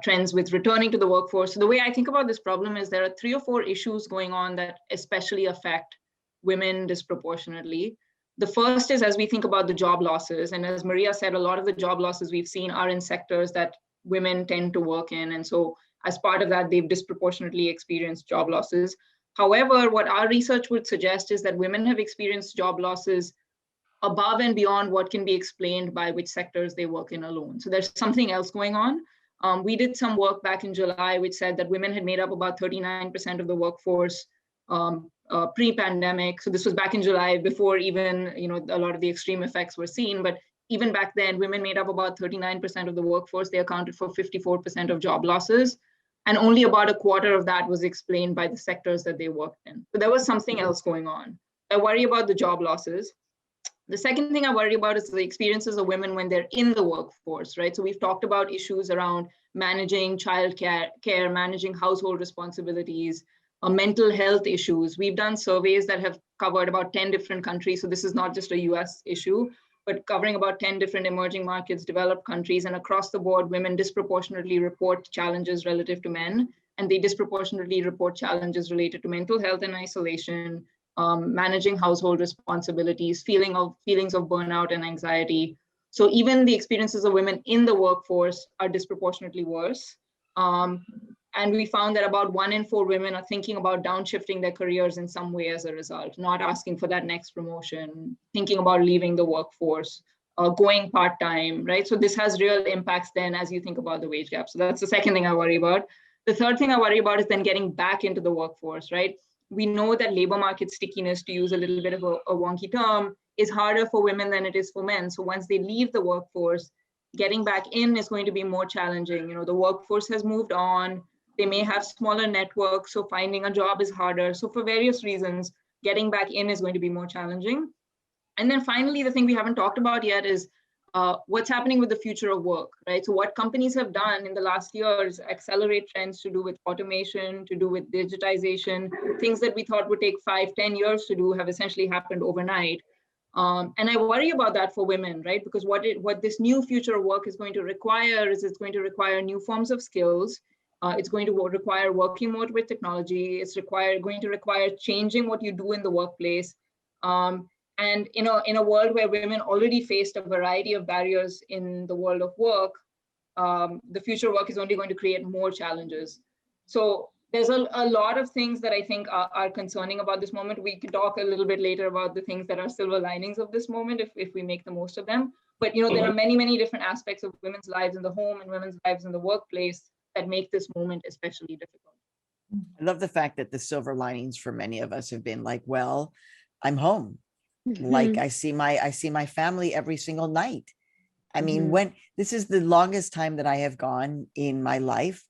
trends with returning to the workforce. So the way I think about this problem is there are 3 or 4 issues going on that especially affect women disproportionately. The first is as we think about the job losses. And as Maria said, a lot of the job losses we've seen are in sectors that women tend to work in. And so as part of that, they've disproportionately experienced job losses. However, what our research would suggest is that women have experienced job losses above and beyond what can be explained by which sectors they work in alone. So there's something else going on. We did some work back in July, which said that women had made up about 39% of the workforce pre-pandemic. So this was back in July, before even a lot of the extreme effects were seen. But even back then, women made up about 39% of the workforce. They accounted for 54% of job losses. And only about a quarter of that was explained by the sectors that they worked in. So there was something else going on. I worry about the job losses. The second thing I worry about is the experiences of women when they're in the workforce, right? So we've talked about issues around managing childcare, managing household responsibilities, mental health issues. We've done surveys that have covered about 10 different countries. So this is not just a US issue, but covering about 10 different emerging markets, developed countries, and across the board, women disproportionately report challenges relative to men, and they disproportionately report challenges related to mental health and isolation, managing household responsibilities, feelings of burnout and anxiety. So even the experiences of women in the workforce are disproportionately worse. And we found that about 1 in 4 women are thinking about downshifting their careers in some way as a result, not asking for that next promotion, thinking about leaving the workforce, going part-time, right? So this has real impacts then as you think about the wage gap. So that's the second thing I worry about. The third thing I worry about is then getting back into the workforce, right? We know that labor market stickiness, to use a little bit of a wonky term, is harder for women than it is for men. So once they leave the workforce, getting back in is going to be more challenging. The workforce has moved on. They may have smaller networks, so finding a job is harder. So for various reasons, getting back in is going to be more challenging. And then finally, the thing we haven't talked about yet is what's happening with the future of work, right? So what companies have done in the last years, accelerate trends to do with automation, to do with digitization, things that we thought would take 5-10 years to do have essentially happened overnight. And I worry about that for women, right? Because what this new future of work is going to require is it's going to require new forms of skills. It's going to require working more with technology. It's going to require changing what you do in the workplace. And in a world where women already faced a variety of barriers in the world of work, the future of work is only going to create more challenges. So there's a lot of things that I think are concerning about this moment. We can talk a little bit later about the things that are silver linings of this moment if we make the most of them. But there are many, many different aspects of women's lives in the home and women's lives in the workplace that make this moment especially difficult. I love the fact that the silver linings for many of us have been like, well, I'm home. Like I see my family every single night. I mean, when this is the longest time that I have gone in my life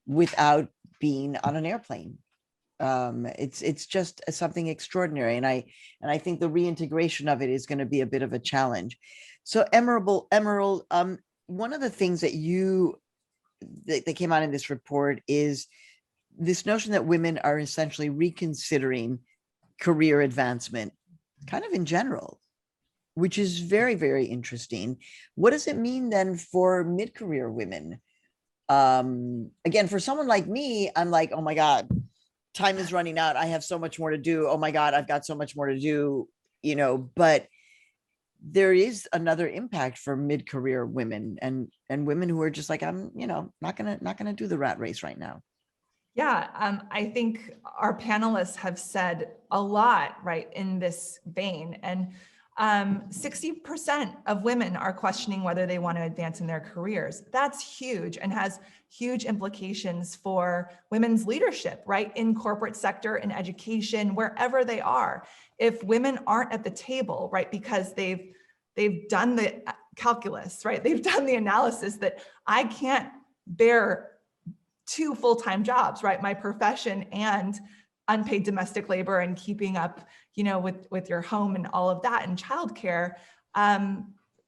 without being on an airplane. It's just something extraordinary. And I think the reintegration of it is going to be a bit of a challenge. So Emerald, one of the things that that came out in this report is this notion that women are essentially reconsidering career advancement kind of in general, which is very, very interesting. What does it mean then for mid-career women? Again, for someone like me, I'm like, oh my God, time is running out. I have so much more to do. Oh my God, I've got so much more to do, but there is another impact for mid-career women and women who are just like, I'm, not gonna do the rat race right now. Yeah, I think our panelists have said a lot, right, in this vein. And 60% of women are questioning whether they want to advance in their careers. That's huge and has huge implications for women's leadership, right, in corporate sector, in education, wherever they are. If women aren't at the table, right, because they've done the calculus, right, they've done the analysis that I can't bear 2 full-time jobs, right? My profession and unpaid domestic labor and keeping up, with your home and all of that and childcare.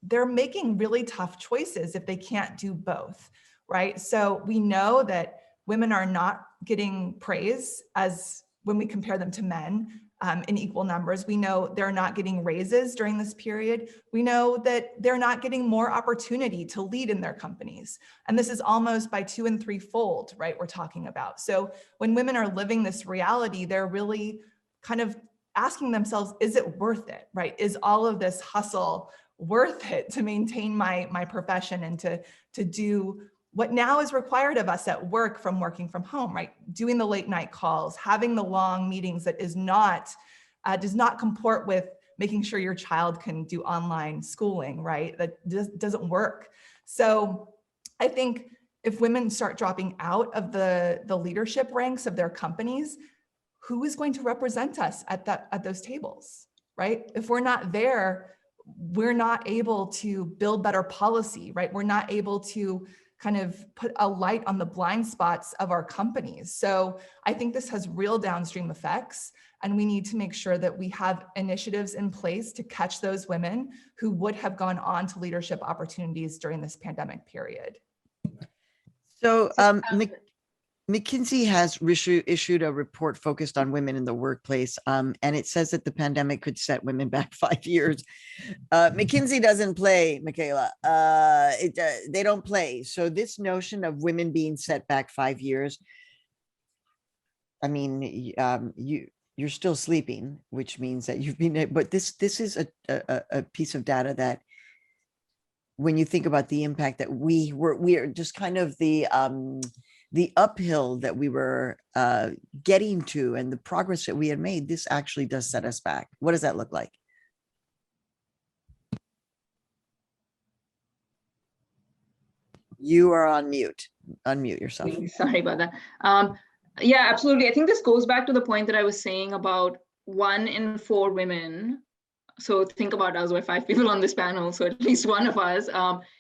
They're making really tough choices if they can't do both, right? So we know that women are not getting praise as when we compare them to men in equal numbers. We know they're not getting raises during this period. We know that they're not getting more opportunity to lead in their companies. And this is almost by 2- and 3-fold, right, we're talking about. So when women are living this reality, they're really kind of asking themselves, is it worth it, right? Is all of this hustle worth it to maintain my profession and to do what now is required of us at work from working from home, right? Doing the late night calls, having the long meetings that does not comport with making sure your child can do online schooling, right? That doesn't work. So I think if women start dropping out of the leadership ranks of their companies, who is going to represent us at those tables, right? If we're not there, we're not able to build better policy, right? We're not able to kind of put a light on the blind spots of our companies. So I think this has real downstream effects, and we need to make sure that we have initiatives in place to catch those women who would have gone on to leadership opportunities during this pandemic period. So McKinsey has issued a report focused on women in the workplace, and it says that the pandemic could set women back 5 years. McKinsey doesn't play, Michaela. They don't play. So this notion of women being set back 5 years, I mean, you're still sleeping, which means that you've been. But this is a piece of data that, when you think about the impact that we are just kind of the uphill that we were getting to and the progress that we had made, this actually does set us back. What does that look like? You are on mute. Unmute yourself. Sorry about that. Yeah, absolutely. I think this goes back to the point that I was saying about 1 in 4 women. So think about us, we're 5 people on this panel. So at least one of us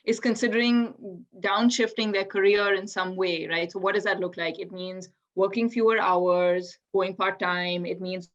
is considering downshifting their career in some way, right? So what does that look like? It means working fewer hours, going part-time. It means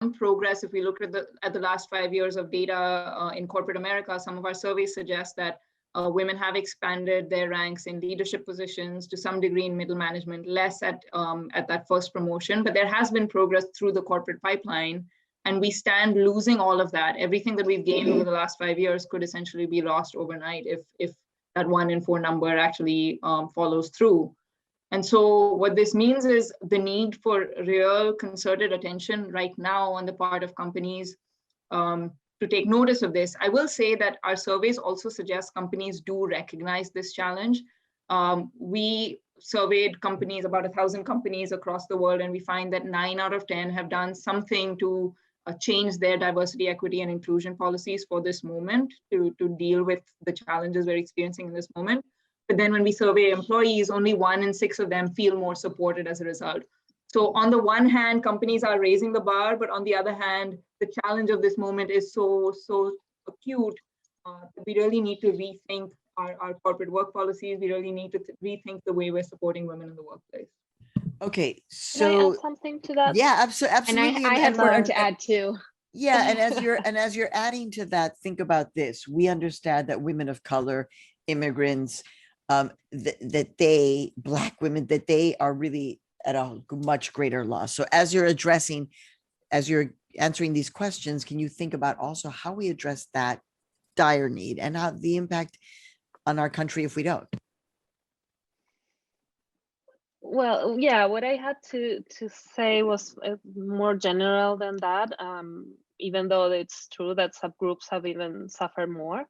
progress. If we look at the last 5 years of data in corporate America, some of our surveys suggest that women have expanded their ranks in leadership positions to some degree in middle management, less at that first promotion, but there has been progress through the corporate pipeline. And we stand losing all of that. Everything that we've gained over the last 5 years could essentially be lost overnight if that 1 in 4 number actually follows through. And so what this means is the need for real concerted attention right now on the part of companies to take notice of this. I will say that our surveys also suggest companies do recognize this challenge. We surveyed companies, about 1,000 companies across the world, and we find that 9 out of 10 have done something to change their diversity, equity, and inclusion policies for this moment to deal with the challenges we're experiencing in this moment. But then when we survey employees, only 1 in 6 of them feel more supported as a result. So on the one hand, companies are raising the bar, but on the other hand, the challenge of this moment is so acute that we really need to rethink our corporate work policies. We really need to rethink the way we're supporting women in the workplace. Okay, Can I so add something to that? yeah, absolutely. And I have more to add too. Yeah, and as you're adding to that, think about this. We understand that women of color, immigrants, that they, Black women, that they are really at a much greater loss. So as you're answering these questions, can you think about also how we address that dire need and how the impact on our country if we don't? Well, yeah, what I had to say was more general than that, even though it's true that subgroups have even suffered more.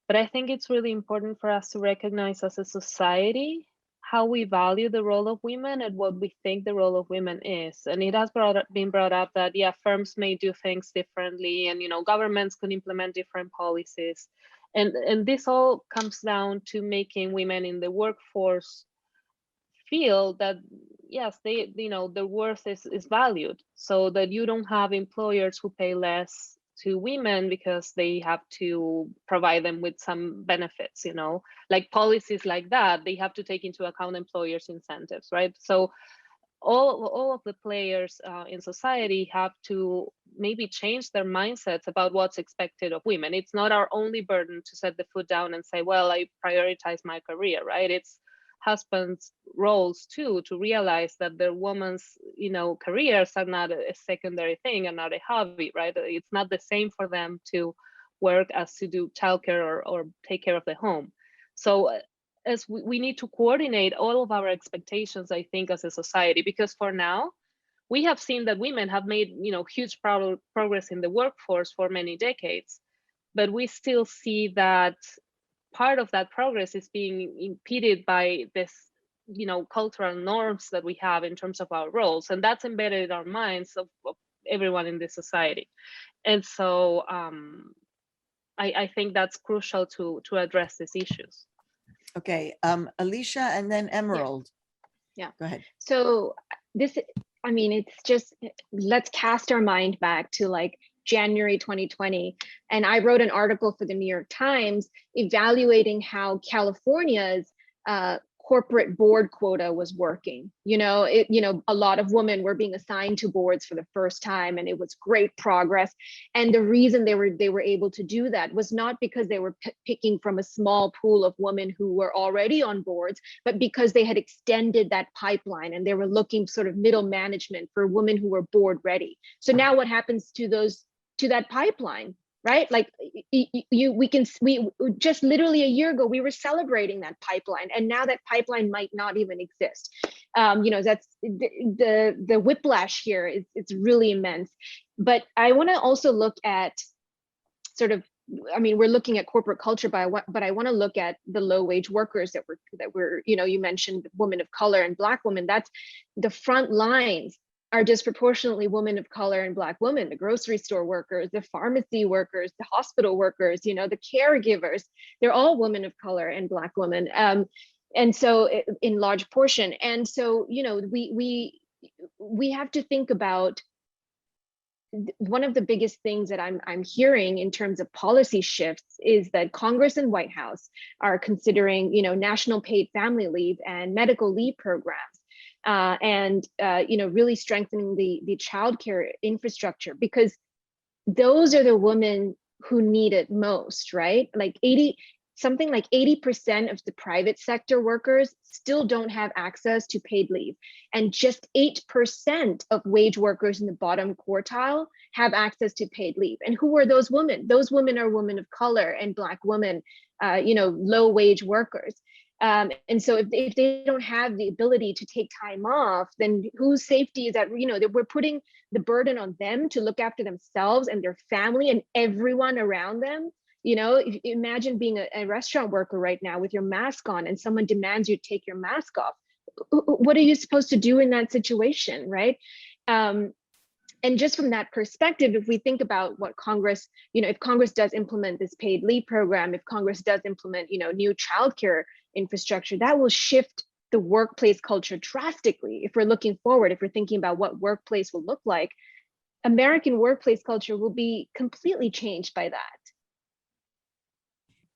But I think it's really important for us to recognize as a society how we value the role of women and what we think the role of women is. And it has been brought up that, yeah, firms may do things differently and, governments can implement different policies. And this all comes down to making women in the workforce feel that, yes, their worth is valued, so that you don't have employers who pay less to women because they have to provide them with some benefits, like policies like that. They have to take into account employers' incentives, right? So all of the players in society have to maybe change their mindsets about what's expected of women. It's not our only burden to set the foot down and say, well, I prioritize my career, right? It's husbands' roles too, to realize that their women's careers are not a secondary thing and not a hobby, right? It's not the same for them to work as to do childcare or take care of the home. So as we need to coordinate all of our expectations, I think, as a society, because for now we have seen that women have made huge progress in the workforce for many decades, but we still see that part of that progress is being impeded by this, cultural norms that we have in terms of our roles, and that's embedded in our minds of everyone in this society. And so I think that's crucial to address these issues. Okay, Alicia, and then Emerald. Yeah. Go ahead. So it's just, let's cast our mind back to like January 2020. And I wrote an article for the New York Times evaluating how California's corporate board quota was working. A lot of women were being assigned to boards for the first time, and it was great progress. And the reason they were able to do that was not because they were picking from a small pool of women who were already on boards, but because they had extended that pipeline and they were looking sort of middle management for women who were board ready. So now what happens to that pipeline? Right? Like we just literally a year ago, we were celebrating that pipeline, and now that pipeline might not even exist. That's the whiplash here it's really immense. But I want to also look at we're looking at corporate culture, but I want to look at the low wage workers that were, you mentioned women of color and Black women. That's the front lines are disproportionately women of color and Black women, the grocery store workers, the pharmacy workers, the hospital workers, the caregivers, they're all women of color and Black women. And so in large portion. And so, we have to think about one of the biggest things that I'm hearing in terms of policy shifts is that Congress and White House are considering, national paid family leave and medical leave programs and really strengthening the childcare infrastructure, because those are the women who need it most, right? Like 80% of the private sector workers still don't have access to paid leave. And just 8% of wage workers in the bottom quartile have access to paid leave. And who are those women? Those women are women of color and Black women, low wage workers. And so if they don't have the ability to take time off, then whose safety is that? That we're putting the burden on them to look after themselves and their family and everyone around them. Imagine being a restaurant worker right now with your mask on and someone demands you take your mask off. What are you supposed to do in that situation, right? And just from that perspective, if we think about what Congress, if Congress does implement this paid leave program, if Congress does implement, new childcare infrastructure, that will shift the workplace culture drastically. If we're looking forward, if we're thinking about what workplace will look like, American workplace culture will be completely changed by that.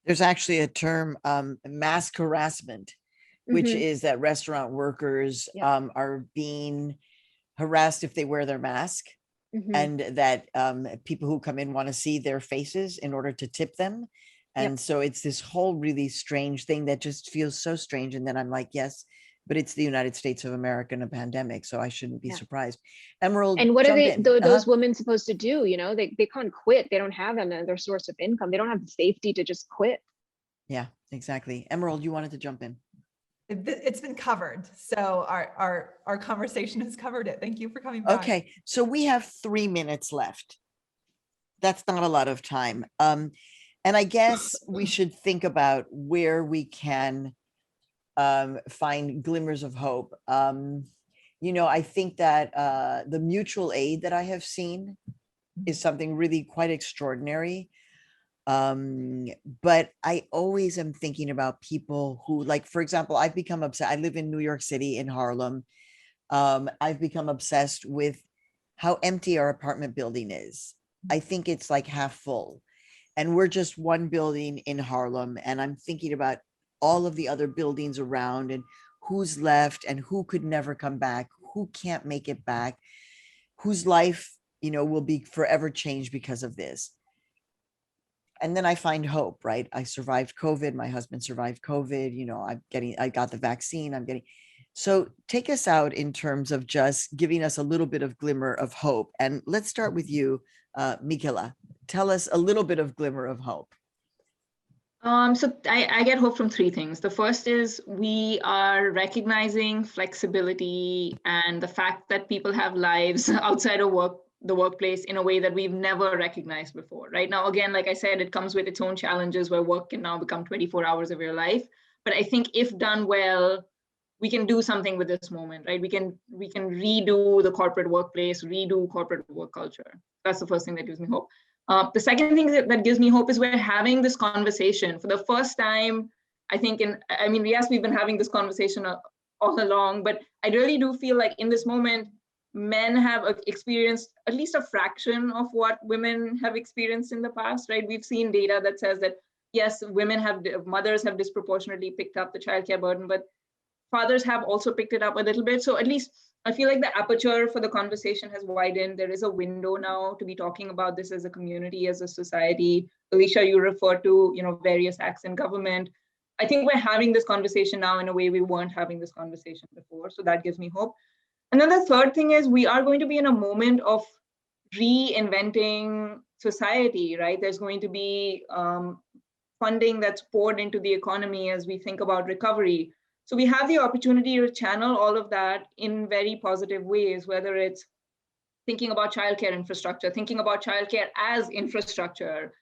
There's actually a term, mask harassment, which is that restaurant workers are being harassed if they wear their mask, and that people who come in want to see their faces in order to tip them. And so it's this whole really strange thing that just feels so strange. And then I'm like, yes, but it's the United States of America in a pandemic, so I shouldn't be surprised. Emerald, and what are those women supposed to do? They can't quit. They don't have another source of income. They don't have the safety to just quit. Yeah, exactly. Emerald, you wanted to jump in. It's been covered. So our conversation has covered it. Thank you for coming back. Okay, so we have 3 minutes left. That's not a lot of time. And I guess we should think about where we can find glimmers of hope. I think that the mutual aid that I have seen is something really quite extraordinary. But I always am thinking about people who, like, for example, I've become obsessed. I live in New York City in Harlem. I've become obsessed with how empty our apartment building is. I think it's like half full. And we're just one building in Harlem. And I'm thinking about all of the other buildings around and who's left and who could never come back, who can't make it back, whose life, will be forever changed because of this. And then I find hope, right? I survived COVID. My husband survived COVID. I got the vaccine. So take us out in terms of just giving us a little bit of glimmer of hope. And let's start with you, Mcelini. Tell us a little bit of glimmer of hope. So I get hope from 3 things. The first is we are recognizing flexibility and the fact that people have lives outside of the workplace in a way that we've never recognized before. Right now, again, like I said, it comes with its own challenges where work can now become 24 hours of your life. But I think if done well, we can do something with this moment, right? We can redo the corporate workplace, redo corporate work culture. That's the first thing that gives me hope. The second thing that gives me hope is we're having this conversation for the first time, I think, yes, we've been having this conversation all along, but I really do feel like in this moment, men have experienced at least a fraction of what women have experienced in the past, right? We've seen data that says that, yes, mothers have disproportionately picked up the childcare burden, but fathers have also picked it up a little bit. So at least I feel like the aperture for the conversation has widened. There is a window now to be talking about this as a community, as a society. Alicia, you referred to, various acts in government. I think we're having this conversation now in a way we weren't having this conversation before. So that gives me hope. And then the third thing is we are going to be in a moment of reinventing society, right? There's going to be funding that's poured into the economy as we think about recovery. So we have the opportunity to channel all of that in very positive ways, whether it's thinking about childcare infrastructure, thinking about childcare as infrastructure,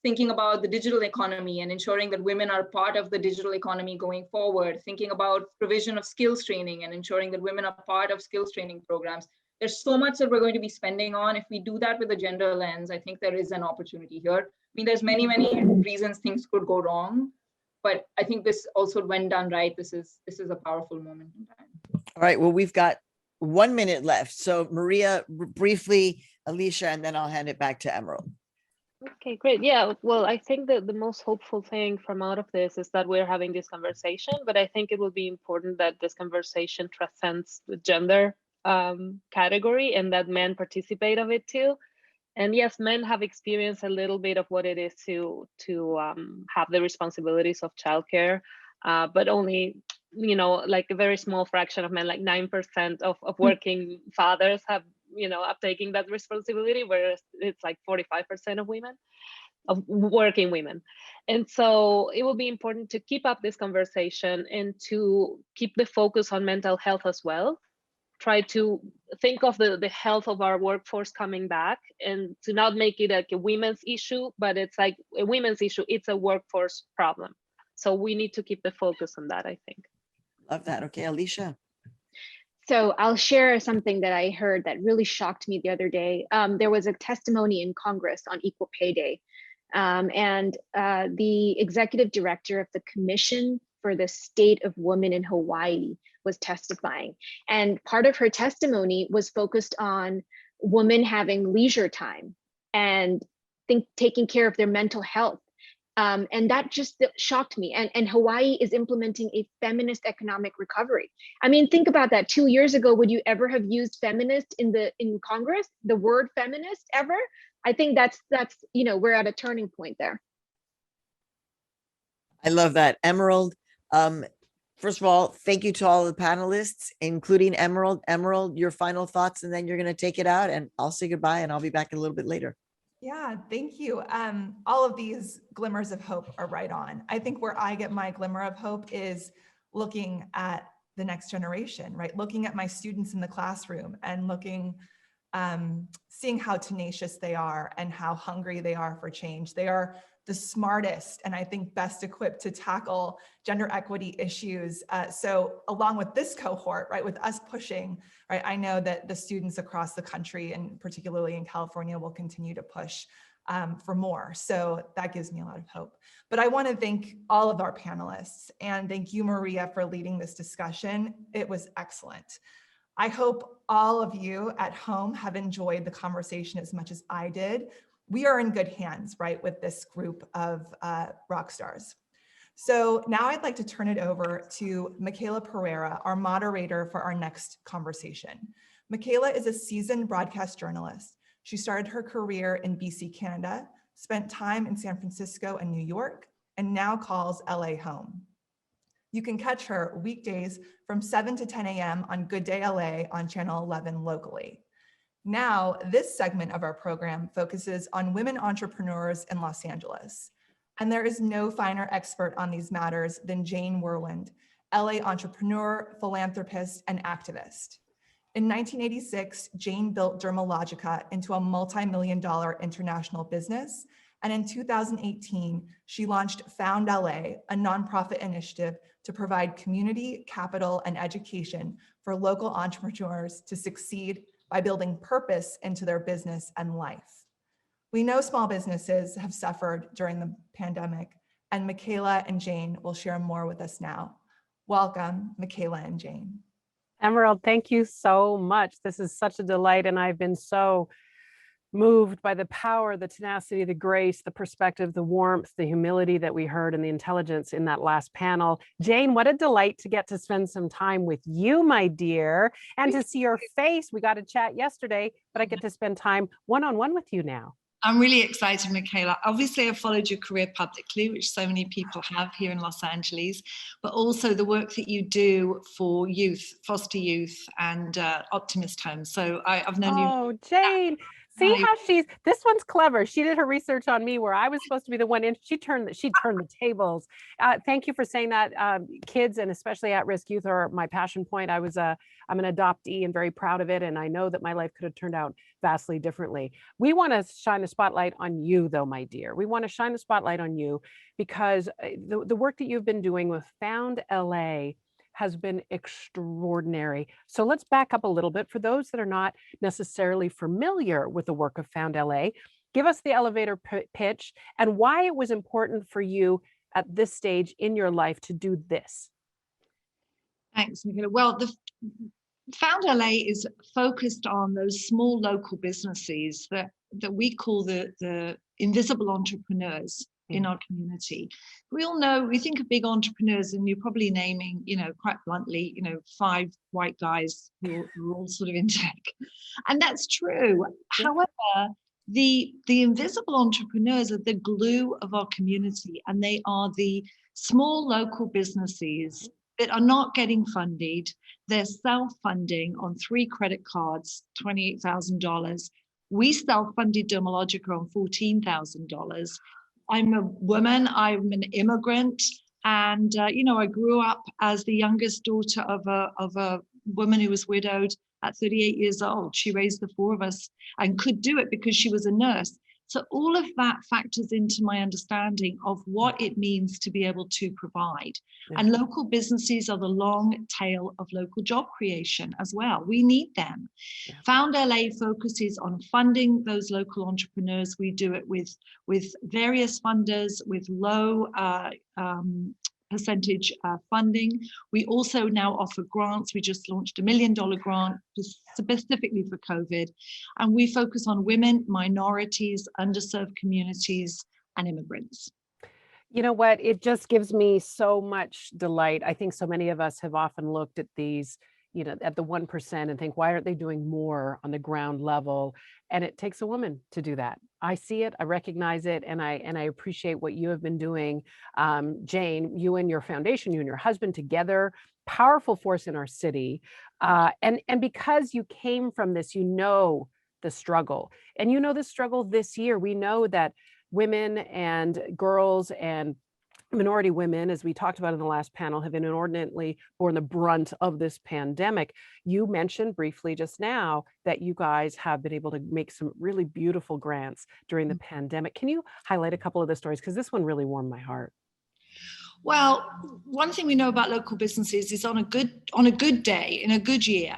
thinking about the digital economy and ensuring that women are part of the digital economy going forward, thinking about provision of skills training and ensuring that women are part of skills training programs. There's so much that we're going to be spending on. If we do that with a gender lens, I think there is an opportunity here. There's many, many reasons things could go wrong. But I think this also, when done right, this is a powerful moment in time. All right. Well, we've got 1 minute left. So Maria, briefly, Alicia, and then I'll hand it back to Emerald. Okay, great. Yeah, well, I think that the most hopeful thing from out of this is that we're having this conversation, but I think it will be important that this conversation transcends the gender category and that men participate of it too. And yes, men have experienced a little bit of what it is to have the responsibilities of childcare, but only, like a very small fraction of men, like 9% of working fathers have, up taking that responsibility, whereas it's like 45% of women, of working women. And so it will be important to keep up this conversation and to keep the focus on mental health as well. Try to think of the health of our workforce coming back, and to not make it like a women's issue, but it's like a women's issue, it's a workforce problem. So we need to keep the focus on that, I think. Love that. Okay, Alicia. So I'll share something that I heard that really shocked me the other day. There was a testimony in Congress on Equal Pay Day. And the executive director of the Commission for the State of Women in Hawaii was testifying. And part of her testimony was focused on women having leisure time and taking care of their mental health. And that just shocked me. And Hawaii is implementing a feminist economic recovery. I mean, think about that. 2 years ago, would you ever have used feminist in Congress, the word feminist ever? I think that's we're at a turning point there. I love that. Emerald, first of all, thank you to all the panelists, including Emerald. Emerald, your final thoughts, and then you're going to take it out, and I'll say goodbye, and I'll be back a little bit later. Yeah, thank you. All of these glimmers of hope are right on. I think where I get my glimmer of hope is looking at the next generation, right? Looking at my students in the classroom and seeing how tenacious they are and how hungry they are for change. They are the smartest and I think best equipped to tackle gender equity issues. So along with this cohort, right, with us pushing, right, I know that the students across the country and particularly in California will continue to push for more. So that gives me a lot of hope. But I want to thank all of our panelists and thank you, Maria, for leading this discussion. It was excellent. I hope all of you at home have enjoyed the conversation as much as I did. We are in good hands, right, with this group of rock stars. So now I'd like to turn it over to Michaela Pereira, our moderator for our next conversation. Michaela is a seasoned broadcast journalist. She started her career in BC, Canada, spent time in San Francisco and New York, and now calls LA home. You can catch her weekdays from 7 to 10 a.m. on Good Day LA on Channel 11 locally. Now, this segment of our program focuses on women entrepreneurs in Los Angeles. And there is no finer expert on these matters than Jane Werwind, LA entrepreneur, philanthropist, and activist. In 1986, Jane built Dermalogica into a multi-million-dollar international business. And in 2018, she launched Found LA, a nonprofit initiative to provide community, capital, and education for local entrepreneurs to succeed by building purpose into their business and life. We know small businesses have suffered during the pandemic, and Michaela and Jane will share more with us now. Welcome, Michaela and Jane. Emerald, thank you so much. This is such a delight, and I've been so moved by the power, the tenacity, the grace, the perspective, the warmth, the humility that we heard, and the intelligence in that last panel. Jane, what a delight to get to spend some time with you, my dear, and to see your face. We got to chat yesterday, but I get to spend time one-on-one with you now. I'm really excited, Michaela. Obviously, I've followed your career publicly, which so many people have here in Los Angeles, but also the work that you do for youth, foster youth, and Optimist Homes. So I've known you. Oh, Jane. See how this one's clever. She did her research on me where I was supposed to be the one in. She turned the tables. Thank you for saying that. Kids and especially at-risk youth are my passion point. I'm an adoptee and very proud of it. And I know that my life could have turned out vastly differently. We want to shine a spotlight on you though, my dear. We want to shine a spotlight on you because the work that you've been doing with Found LA has been extraordinary. So let's back up a little bit. For those that are not necessarily familiar with the work of Found LA, give us the elevator pitch and why it was important for you at this stage in your life to do this. Thanks, Michaela. Well, the Found LA is focused on those small local businesses that we call the invisible entrepreneurs in our community. We all know, we think of big entrepreneurs and you're probably naming, quite bluntly, 5 white guys who are all sort of in tech. And that's true. Yeah. However, the invisible entrepreneurs are the glue of our community, and they are the small local businesses that are not getting funded. They're self-funding on 3 credit cards, $28,000. We self-funded Dermalogica on $14,000. I'm a woman, I'm an immigrant, and I grew up as the youngest daughter of a woman who was widowed at 38 years old. She raised the 4 of us and could do it because she was a nurse. So all of that factors into my understanding of what it means to be able to provide. Yeah. And local businesses are the long tail of local job creation as well. We need them. Yeah. Found LA focuses on funding those local entrepreneurs. We do it with various funders, with low percentage funding. We also now offer grants. We just launched $1 million grant specifically for COVID. And we focus on women, minorities, underserved communities, and immigrants. You know what? It just gives me so much delight. I think so many of us have often looked at these, at the 1% and think, why aren't they doing more on the ground level? And it takes a woman to do that. I see it, I recognize it, and I appreciate what you have been doing. Jane, you and your foundation, you and your husband together, powerful force in our city. And because you came from this, the struggle. And the struggle this year. We know that women and girls and minority women, as we talked about in the last panel, have been inordinately borne the brunt of this pandemic. You mentioned briefly just now that you guys have been able to make some really beautiful grants during the pandemic. Can you highlight a couple of the stories? Because this one really warmed my heart. Well, one thing we know about local businesses is on a good day, in a good year,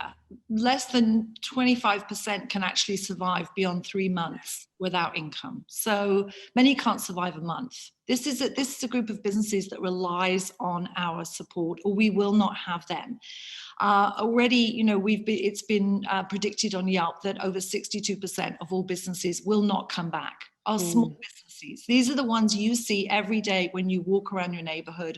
less than 25% can actually survive beyond 3 months without income. So many can't survive a month. This is a group of businesses that relies on our support, or we will not have them. Already, it's been predicted on Yelp that over 62% of all businesses will not come back. Our small businesses. These are the ones you see every day when you walk around your neighborhood.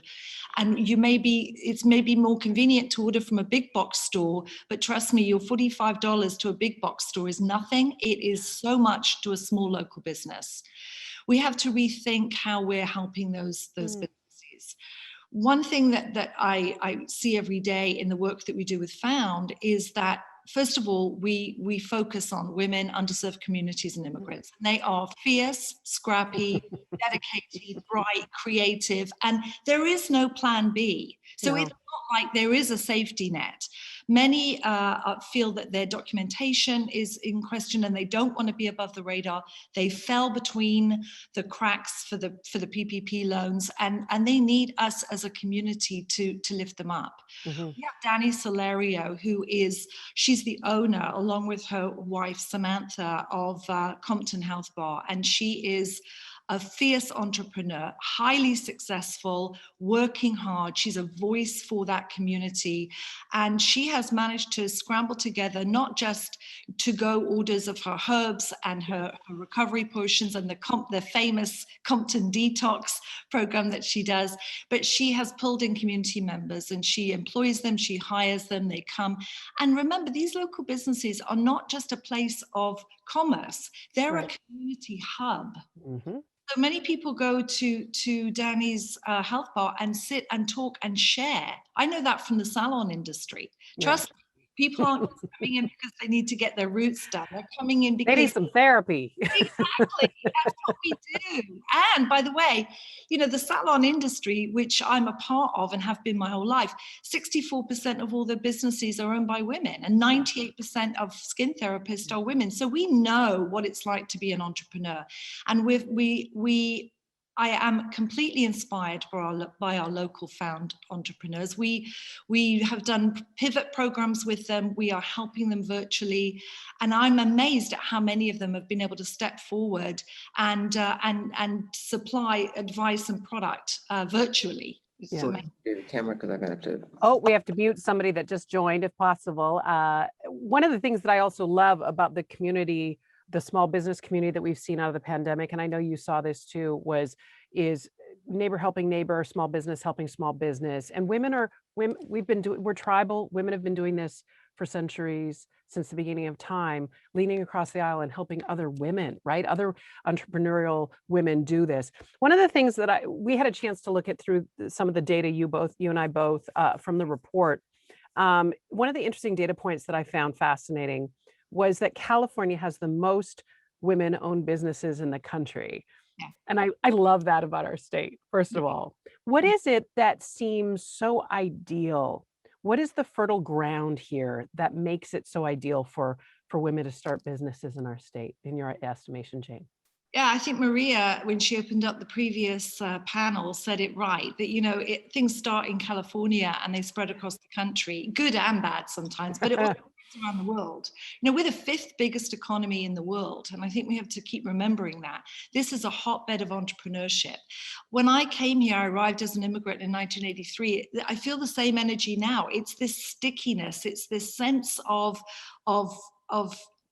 And it's maybe more convenient to order from a big box store, but trust me, your $45 to a big box store is nothing. It is so much to a small local business. We have to rethink how we're helping those businesses. One thing that I see every day in the work that we do with Found is that, first of all, we focus on women, underserved communities, and immigrants. And they are fierce, scrappy, dedicated, bright, creative, and there is no plan B. So it's not like there is a safety net. Many feel that their documentation is in question and they don't want to be above the radar. They fell between the cracks for the PPP loans, and they need us as a community to lift them up. Mm-hmm. We have Danny Solario, she's the owner, along with her wife Samantha, of Compton Health Bar, and she is a fierce entrepreneur, highly successful, working hard. She's a voice for that community. And she has managed to scramble together not just to-go orders of her herbs and her recovery potions and the famous Compton Detox program that she does, but she has pulled in community members and she employs them, she hires them, they come. And remember, these local businesses are not just a place of commerce, they're a community hub. Mm-hmm. So many people go to Danny's health bar and sit and talk and share. I know that from the salon industry. Trust me, people aren't coming in because they need to get their roots done. They're coming in because they need some therapy. Exactly, that's what we do. And by the way, the salon industry, which I'm a part of and have been my whole life, 64% of all the businesses are owned by women, and 98% of skin therapists are women. So we know what it's like to be an entrepreneur, and I am completely inspired by our local Found entrepreneurs. We have done pivot programs with them. We are helping them virtually, and I'm amazed at how many of them have been able to step forward and supply advice and product virtually. Yeah. The camera, because I'm gonna have to. Oh, we have to mute somebody that just joined, if possible. One of the things that I also love about the community the small business community that we've seen out of the pandemic, and I know you saw this too, is neighbor helping neighbor, small business helping small business. And women, we're tribal. Women have been doing this for centuries, since the beginning of time, leaning across the aisle and helping other women, right? Other entrepreneurial women do this. One of the things that we had a chance to look at through some of the data you and I both from the report. One of the interesting data points that I found fascinating was that California has the most women-owned businesses in the country. Yeah. And I love that about our state, first of all. What is it that seems so ideal? What is the fertile ground here that makes it so ideal for women to start businesses in our state, in your estimation, Jane? Yeah, I think Maria, when she opened up the previous panel, said it right, that, things start in California and they spread across the country, good and bad sometimes, but it also around the world. We're the 5th biggest economy in the world. And I think we have to keep remembering that. This is a hotbed of entrepreneurship. When I came here, I arrived as an immigrant in 1983. I feel the same energy now. It's this stickiness. It's this sense of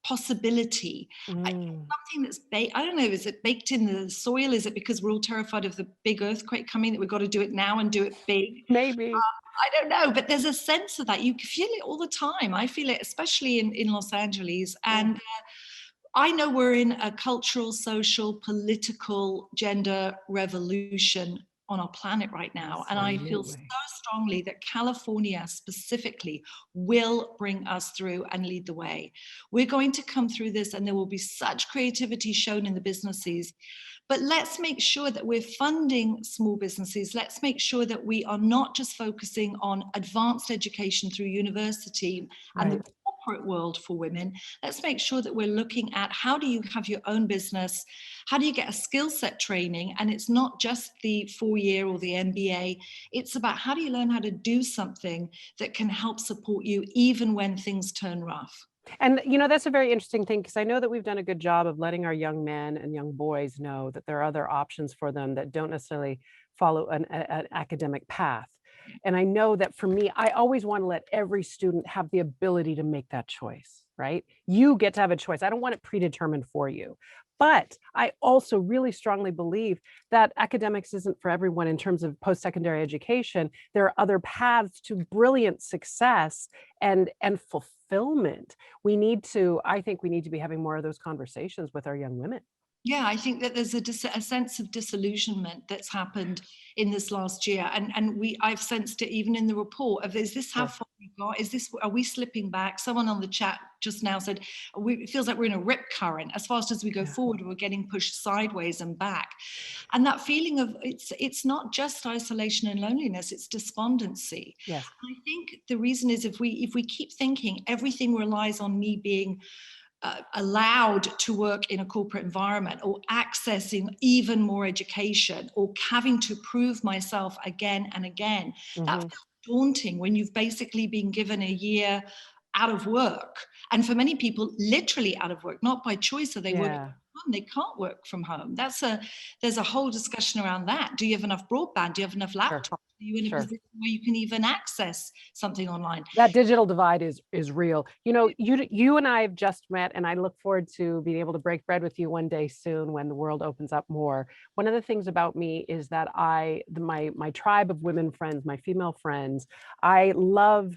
possibility. Something that's I don't know, is it baked in the soil? Is it because we're all terrified of the big earthquake coming that we've got to do it now and do it big? Maybe. I don't know, but there's a sense of that. You feel it all the time. I feel it, especially in Los Angeles. And I know we're in a cultural, social, political, gender revolution on our planet right now. And I feel so strongly that California specifically will bring us through and lead the way. We're going to come through this and there will be such creativity shown in the businesses. But let's make sure that we're funding small businesses. Let's make sure that we are not just focusing on advanced education through university and the corporate world for women. Let's make sure that we're looking at how do you have your own business? How do you get a skill set training? And it's not just the 4-year or the MBA. It's about how do you learn how to do something that can help support you even when things turn rough. And, that's a very interesting thing, because I know that we've done a good job of letting our young men and young boys know that there are other options for them that don't necessarily follow an academic path. And I know that for me, I always want to let every student have the ability to make that choice, right? You get to have a choice. I don't want it predetermined for you. But I also really strongly believe that academics isn't for everyone in terms of post-secondary education. There are other paths to brilliant success and fulfillment. I think we need to be having more of those conversations with our young women. Yeah, I think that there's a sense of disillusionment that's happened in this last year, and I've sensed it even in the report of, is this how far we got? Are we slipping back? Someone on the chat just now said it feels like we're in a rip current. As fast as we go forward, we're getting pushed sideways and back. And that feeling of it's not just isolation and loneliness, it's despondency. Yes. I think the reason is if we keep thinking everything relies on me being allowed to work in a corporate environment, or accessing even more education, or having to prove myself again and again, that feels daunting when you've basically been given a year out of work. And for many people, literally out of work, not by choice, are they working from home. They can't work from home. There's a whole discussion around that. Do you have enough broadband? Do you have enough laptops? Are you in a position where you can even access something online? That digital divide is real. You and I have just met, and I look forward to being able to break bread with you one day soon when the world opens up more. One of the things about me is that my tribe of women friends, my female friends, I love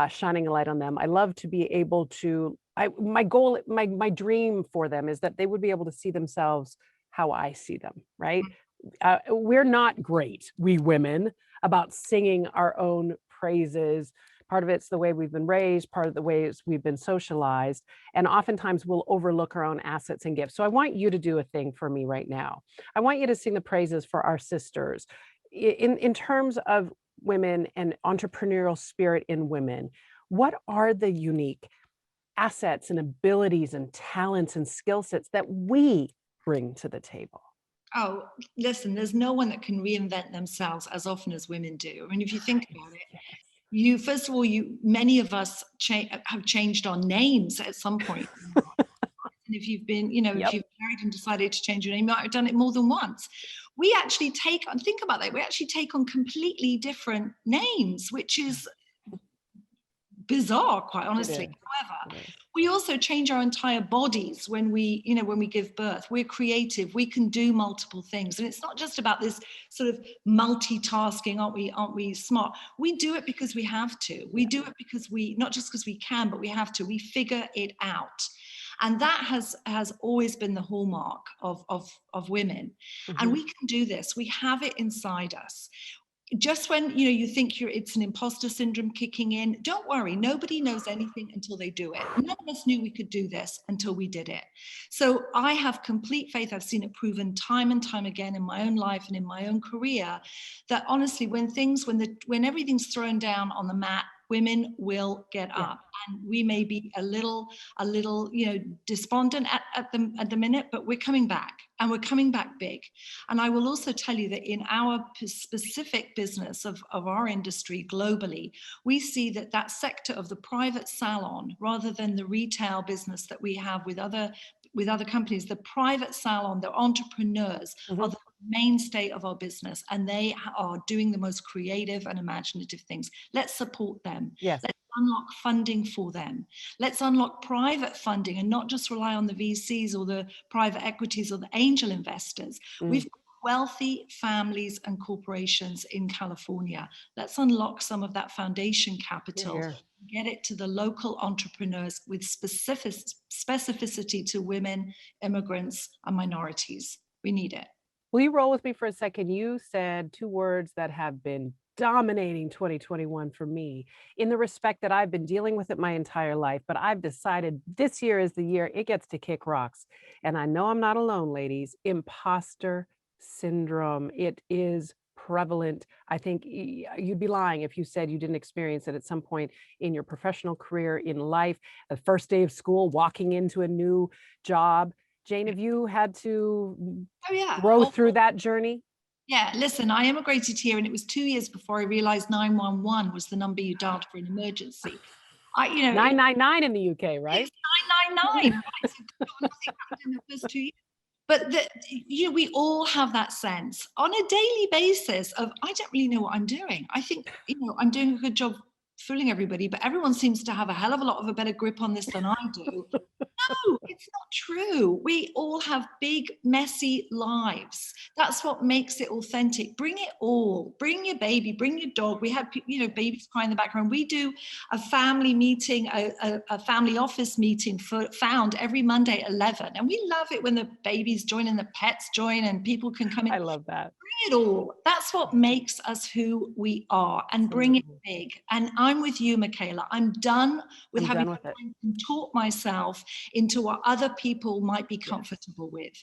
shining a light on them. I love to be able to, my goal, my dream for them is that they would be able to see themselves how I see them, right? We're not great, we women, about singing our own praises. Part of it's the way we've been raised, part of the ways we've been socialized, and oftentimes we'll overlook our own assets and gifts. So I want you to do a thing for me right now. I want you to sing the praises for our sisters. In terms of women and entrepreneurial spirit in women, what are the unique assets and abilities and talents and skill sets that we bring to the table? Oh, listen, there's no one that can reinvent themselves as often as women do. I mean, if you think about it, first of all, many of us have changed our names at some point. And if you've been, if you've married and decided to change your name, you might have done it more than once. We actually think about that, we actually take on completely different names, which is bizarre, quite honestly. However, We also change our entire bodies when we, when we give birth. We're creative. We can do multiple things. And it's not just about this sort of multitasking, aren't we smart? We do it because we have to. We do it because not just because we can, but we have to. We figure it out. And that has always been the hallmark of women. And we can do this. We have it inside us. Just when you think it's an imposter syndrome kicking in, don't worry. Nobody knows anything until they do it. None of us knew we could do this until we did it. So I have complete faith. I've seen it proven time and time again in my own life and in my own career that honestly, when everything's thrown down on the mat, women will get up. And we may be a little despondent at the minute, but we're coming back, and we're coming back big. And I will also tell you that in our specific business of our industry globally, we see that sector of the private salon, rather than the retail business that we have with other companies, the private salon, the entrepreneurs are the mainstay of our business, and they are doing the most creative and imaginative things. Let's support them. Yes. Let's unlock funding for them. Let's unlock private funding and not just rely on the VCs or the private equities or the angel investors. We've got wealthy families and corporations in California. Let's unlock some of that foundation capital, get it to the local entrepreneurs with specificity to women, immigrants, and minorities. We need it. Will you roll with me for a second? You said two words that have been dominating 2021 for me, in the respect that I've been dealing with it my entire life, but I've decided this year is the year it gets to kick rocks. And I know I'm not alone, ladies. Imposter syndrome. It is prevalent. I think you'd be lying if you said you didn't experience it at some point in your professional career, in life, the first day of school, walking into a new job. Jane, have you had to grow through that journey? Yeah, listen, I immigrated here, and it was 2 years before I realized 911 was the number you dialed for an emergency. 999 in the UK, right? It's 999, right? So nothing happened in the first 2 years. But we all have that sense on a daily basis of, I don't really know what I'm doing. I think, I'm doing a good job fooling everybody, but everyone seems to have a hell of a lot of a better grip on this than I do. No, it's not true. We all have big, messy lives. That's what makes it authentic. Bring it all. Bring your baby, bring your dog. We have, babies crying in the background. We do a family meeting, a family office meeting found every Monday at 11. And we love it when the babies join and the pets join and people can come in. I love that. Bring it all. That's what makes us who we are, and bring it big. And I'm with you, Michaela. I'm done with having to contort myself into what other people might be comfortable with.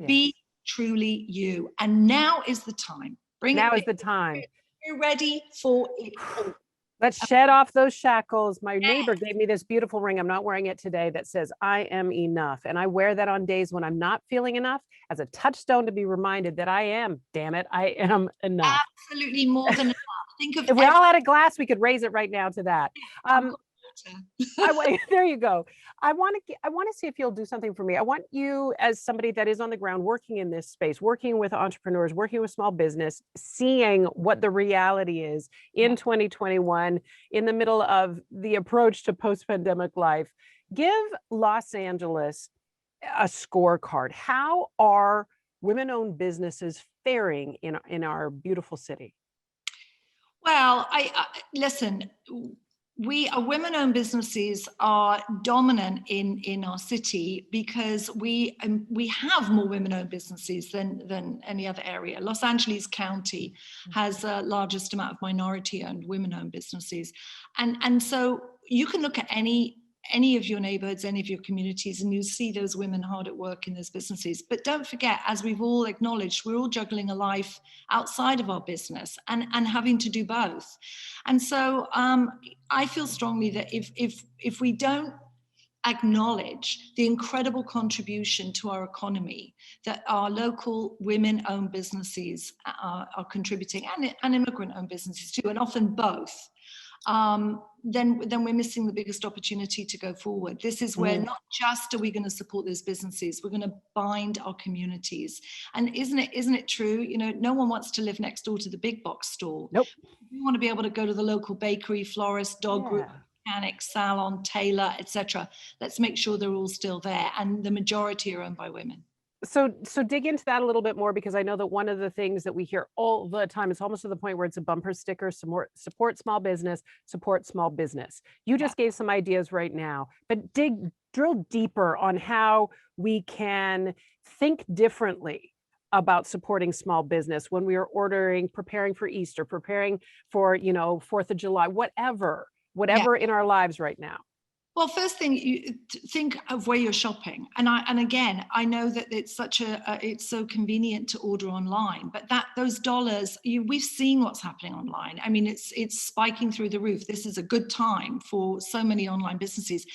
Be truly you. And now is the time. Now is the time. We're ready for it all. Let's shed off those shackles. My neighbor gave me this beautiful ring. I'm not wearing it today, that says, I am enough. And I wear that on days when I'm not feeling enough as a touchstone to be reminded that I am, damn it, I am enough. Absolutely more than enough. Think of if we all had a glass, we could raise it right now to that. There you go. I want to see if you'll do something for me. I want you, as somebody that is on the ground working in this space, working with entrepreneurs, working with small business, seeing what the reality is in 2021, in the middle of the approach to post-pandemic life. Give Los Angeles a scorecard. How are women-owned businesses faring in our beautiful city? Well, listen. Women-owned businesses are dominant in our city because we have more women-owned businesses than any other area. Los Angeles County has the largest amount of minority-owned, women-owned businesses, and so you can look at any of your neighborhoods, any of your communities, and you see those women hard at work in those businesses. But don't forget, as we've all acknowledged, we're all juggling a life outside of our business and having to do both. And so I feel strongly that if we don't acknowledge the incredible contribution to our economy that our local women-owned businesses are contributing, and immigrant-owned businesses too, and often both, then we're missing the biggest opportunity to go forward. This is where not just are we going to support those businesses, we're going to bind our communities. And isn't it true? No one wants to live next door to the big box store. Nope. You want to be able to go to the local bakery, florist, dog group, mechanic, salon, tailor, etc. Let's make sure they're all still there, and the majority are owned by women. So dig into that a little bit more, because I know that one of the things that we hear all the time, it's almost to the point where it's a bumper sticker: support small business, support small business. You just gave some ideas right now, but drill deeper on how we can think differently about supporting small business when we are preparing for Easter, preparing for, 4th of July, whatever in our lives right now. Well, first thing, you think of where you're shopping, and again, I know that it's it's so convenient to order online, but those dollars, we've seen what's happening online. I mean, it's spiking through the roof. This is a good time for so many online businesses.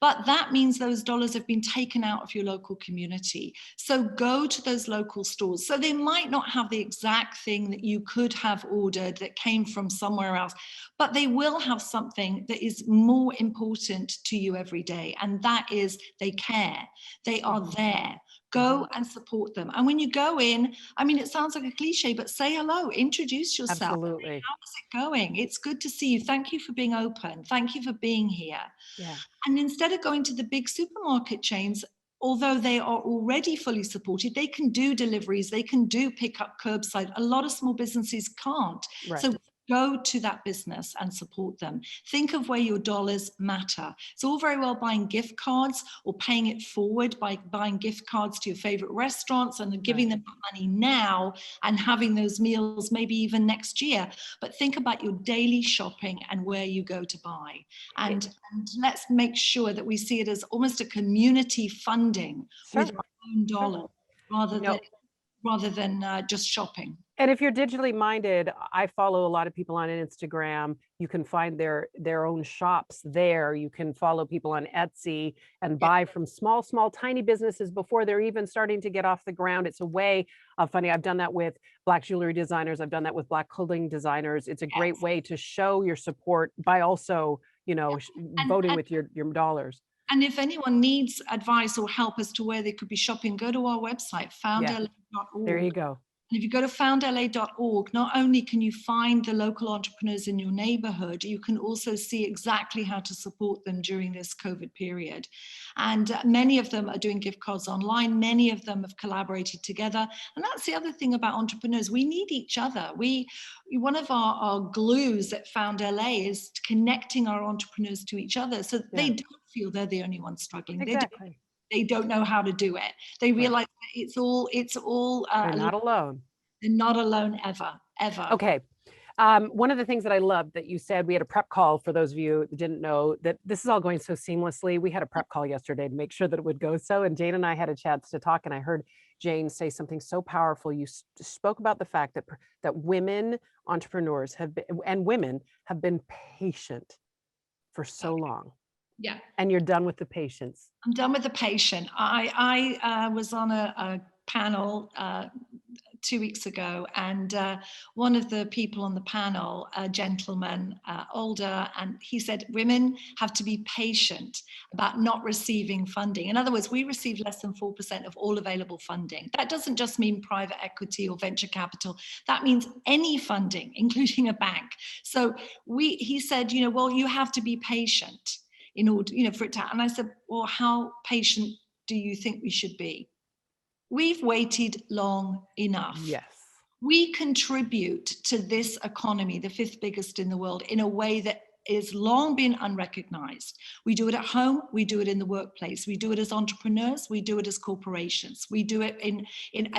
But that means those dollars have been taken out of your local community. So go to those local stores. So they might not have the exact thing that you could have ordered that came from somewhere else, but they will have something that is more important to you every day. And that is, they care. They are there. Go and support them. And when you go in, I mean, it sounds like a cliche, but say hello, introduce yourself. Absolutely. How is it going? It's good to see you. Thank you for being open. Thank you for being here. Yeah. And instead of going to the big supermarket chains, although they are already fully supported, they can do deliveries, they can do pick up curbside. A lot of small businesses can't. Right. So go to that business and support them. Think of where your dollars matter. It's all very well buying gift cards or paying it forward by buying gift cards to your favorite restaurants and giving them money now and having those meals maybe even next year. But think about your daily shopping and where you go to buy. And let's make sure that we see it as almost a community funding with our own dollar rather than just shopping. And if you're digitally minded, I follow a lot of people on Instagram. You can find their own shops there. You can follow people on Etsy and buy from small, tiny businesses before they're even starting to get off the ground. It's a way of funding. I've done that with Black jewelry designers. I've done that with Black clothing designers. It's a great way to show your support by also, voting with your dollars. And if anyone needs advice or help as to where they could be shopping, go to our website, foundla.org. There you go. And if you go to foundla.org, not only can you find the local entrepreneurs in your neighborhood, you can also see exactly how to support them during this COVID period. And many of them are doing gift cards online. Many of them have collaborated together. And that's the other thing about entrepreneurs. We need each other. One of our glues at Found LA is connecting our entrepreneurs to each other so that they don't feel they're the only ones struggling. Exactly. They don't know how to do it. They realize that it's all. They're not alone. They're not alone ever. Okay. One of the things that I loved that you said, we had a prep call for those of you that didn't know that this is all going so seamlessly. We had a prep call yesterday to make sure that it would go so, and Jane and I had a chance to talk, and I heard Jane say something so powerful. You spoke about the fact that women entrepreneurs have been patient for so long. Yeah. And you're done with the patience. I'm done with the patient. I was on a panel 2 weeks ago, and one of the people on the panel, a gentleman, older, and he said women have to be patient about not receiving funding. In other words, we receive less than 4% of all available funding. That doesn't just mean private equity or venture capital. That means any funding, including a bank. So he said, well, you have to be patient in order, for it to, and I said, well, how patient do you think we should be? We've waited long enough. Yes. We contribute to this economy, the 5th biggest in the world, in a way that is long been unrecognized. We do it at home, we do it in the workplace, we do it as entrepreneurs, we do it as corporations, we do it in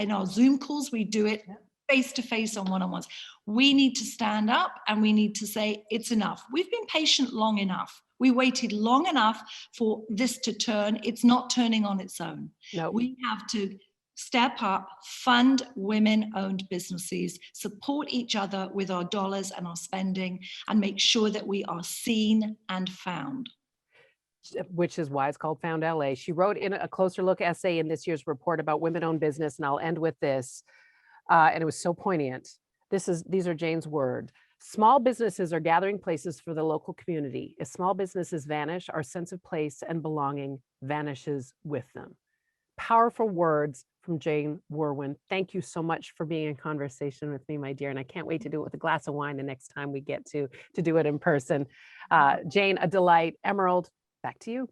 our Zoom calls, we do it face-to-face on one-on-ones. We need to stand up and we need to say, it's enough. We've been patient long enough. We waited long enough for this to turn. It's not turning on its own. No. We have to step up, fund women-owned businesses, support each other with our dollars and our spending, and make sure that we are seen and found. Which is why it's called Found LA. She wrote in a closer look essay in this year's report about women-owned business, and I'll end with this. And it was so poignant. These are Jane's words. Small businesses are gathering places for the local community. If small businesses vanish, our sense of place and belonging vanishes with them. Powerful words from Jane Warwin. Thank you so much for being in conversation with me, my dear. And I can't wait to do it with a glass of wine the next time we get to do it in person. Jane, a delight. Emerald, back to you.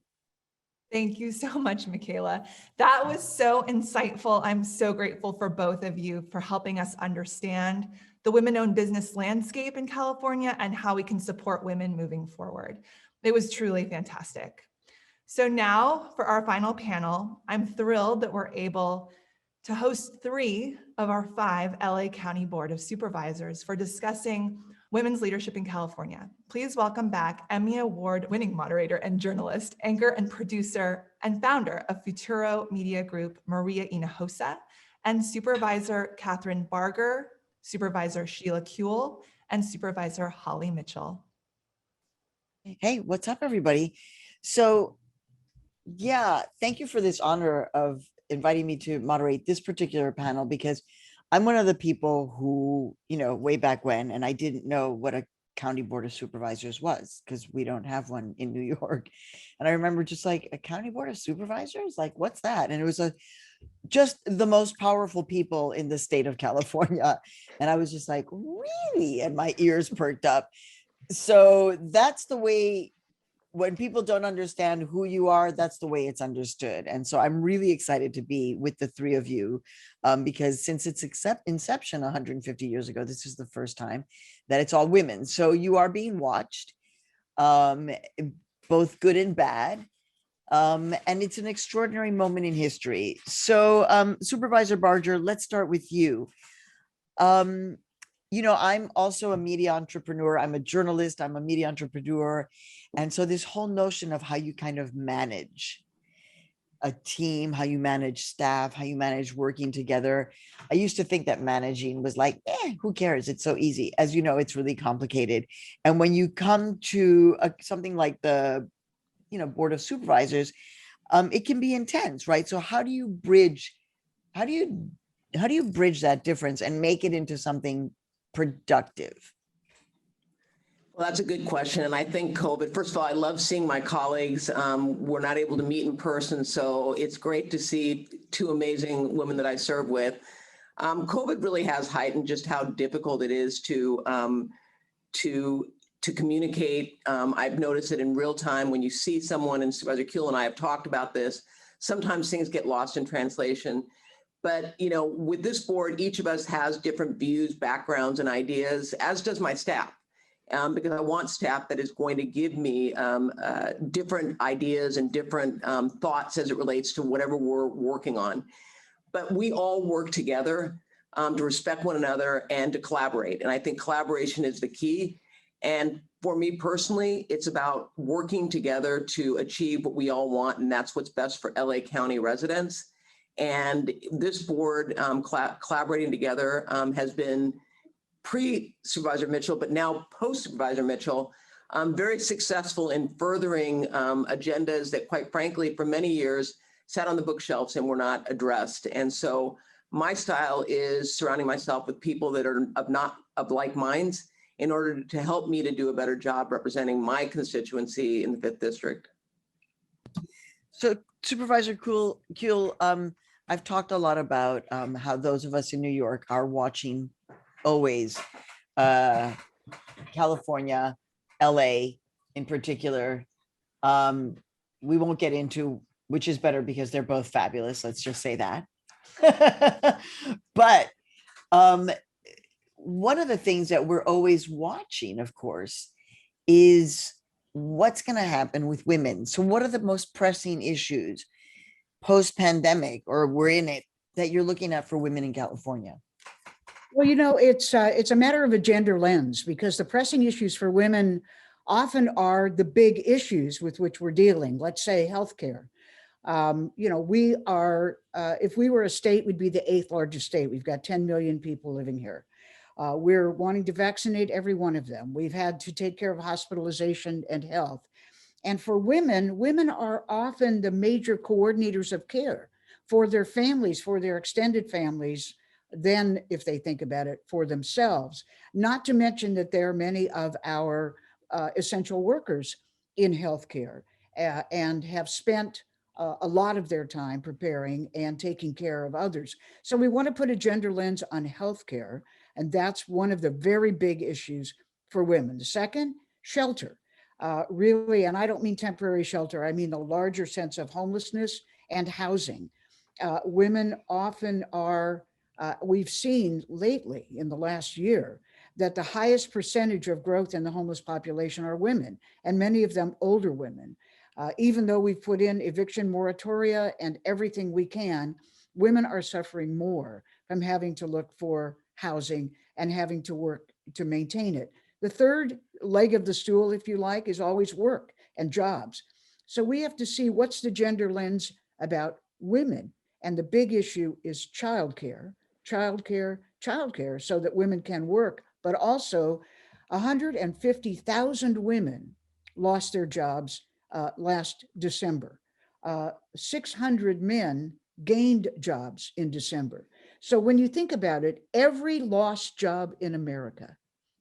Thank you so much, Michaela. That was so insightful. I'm so grateful for both of you for helping us understand the women-owned business landscape in California and how we can support women moving forward. It was truly fantastic. So now for our final panel, I'm thrilled that we're able to host 3 of our 5 LA County Board of Supervisors for discussing women's leadership in California. Please welcome back Emmy Award-winning moderator and journalist, anchor and producer, and founder of Futuro Media Group, Maria Hinojosa, and Supervisor Catherine Barger, Supervisor Sheila Kuehl, and Supervisor Holly Mitchell. Hey, what's up, everybody? So, yeah, thank you for this honor of inviting me to moderate this particular panel, because I'm one of the people who, way back when, and I didn't know what a county board of supervisors was because we don't have one in New York. And I remember just like, a county board of supervisors, like, what's that? And it was just the most powerful people in the state of California. And I was just like, really? And my ears perked up. So that's the way, when people don't understand who you are, that's the way it's understood. And so I'm really excited to be with the 3 of you, because since its inception 150 years ago, this is the first time that it's all women. So you are being watched, both good and bad. And it's an extraordinary moment in history. So Supervisor Barger, let's start with you. I'm also a media entrepreneur. I'm a journalist. I'm a media entrepreneur. And so this whole notion of how you kind of manage a team, how you manage staff, how you manage working together. I used to think that managing was like, who cares? It's so easy. As you know, it's really complicated. And when you come to something like the, Board of Supervisors, it can be intense, right? So how do you bridge that difference and make it into something productive? Well, that's a good question. And I think COVID, first of all, I love seeing my colleagues. We're not able to meet in person, so it's great to see 2 amazing women that I serve with. COVID really has heightened just how difficult it is to communicate. I've noticed it in real time when you see someone, and Supervisor Kuehl and I have talked about this, sometimes things get lost in translation. But, with this board, each of us has different views, backgrounds, and ideas, as does my staff. Because I want staff that is going to give me different ideas and different thoughts as it relates to whatever we're working on. But we all work together to respect one another and to collaborate. And I think collaboration is the key. And for me personally, it's about working together to achieve what we all want. And that's what's best for LA County residents. And this board collaborating together has been pre-Supervisor Mitchell, but now post-Supervisor Mitchell, very successful in furthering agendas that, quite frankly, for many years sat on the bookshelves and were not addressed. And so my style is surrounding myself with people that are of like minds in order to help me to do a better job representing my constituency in the 5th District. So Supervisor Kuehl, I've talked a lot about how those of us in New York are watching always California, LA in particular. We won't get into which is better because they're both fabulous. Let's just say that. But one of the things that we're always watching, of course, is what's going to happen with women. So what are the most pressing issues post-pandemic, or we're in it, that you're looking at for women in California? Well, it's a matter of a gender lens, because the pressing issues for women often are the big issues with which we're dealing. Let's say healthcare. We are, if we were a state, we'd be the 8th largest state. We've got 10 million people living here. We're wanting to vaccinate every one of them. We've had to take care of hospitalization and health. And for women, women are often the major coordinators of care for their families, for their extended families, then, if they think about it, for themselves. Not to mention that there are many of our essential workers in healthcare and have spent a lot of their time preparing and taking care of others. So we want to put a gender lens on healthcare, and that's one of the very big issues for women. The second, shelter. Really, and I don't mean temporary shelter, I mean the larger sense of homelessness and housing. Women often are, we've seen lately in the last year, that the highest percentage of growth in the homeless population are women, and many of them older women. Even though we've put in eviction moratoria and everything we can, women are suffering more from having to look for housing and having to work to maintain it. The third leg of the stool, if you like, is always work and jobs. So we have to see what's the gender lens about women. And the big issue is childcare, childcare, childcare, so that women can work, but also 150,000 women lost their jobs last December. 600 men gained jobs in December. So when you think about it, every lost job in America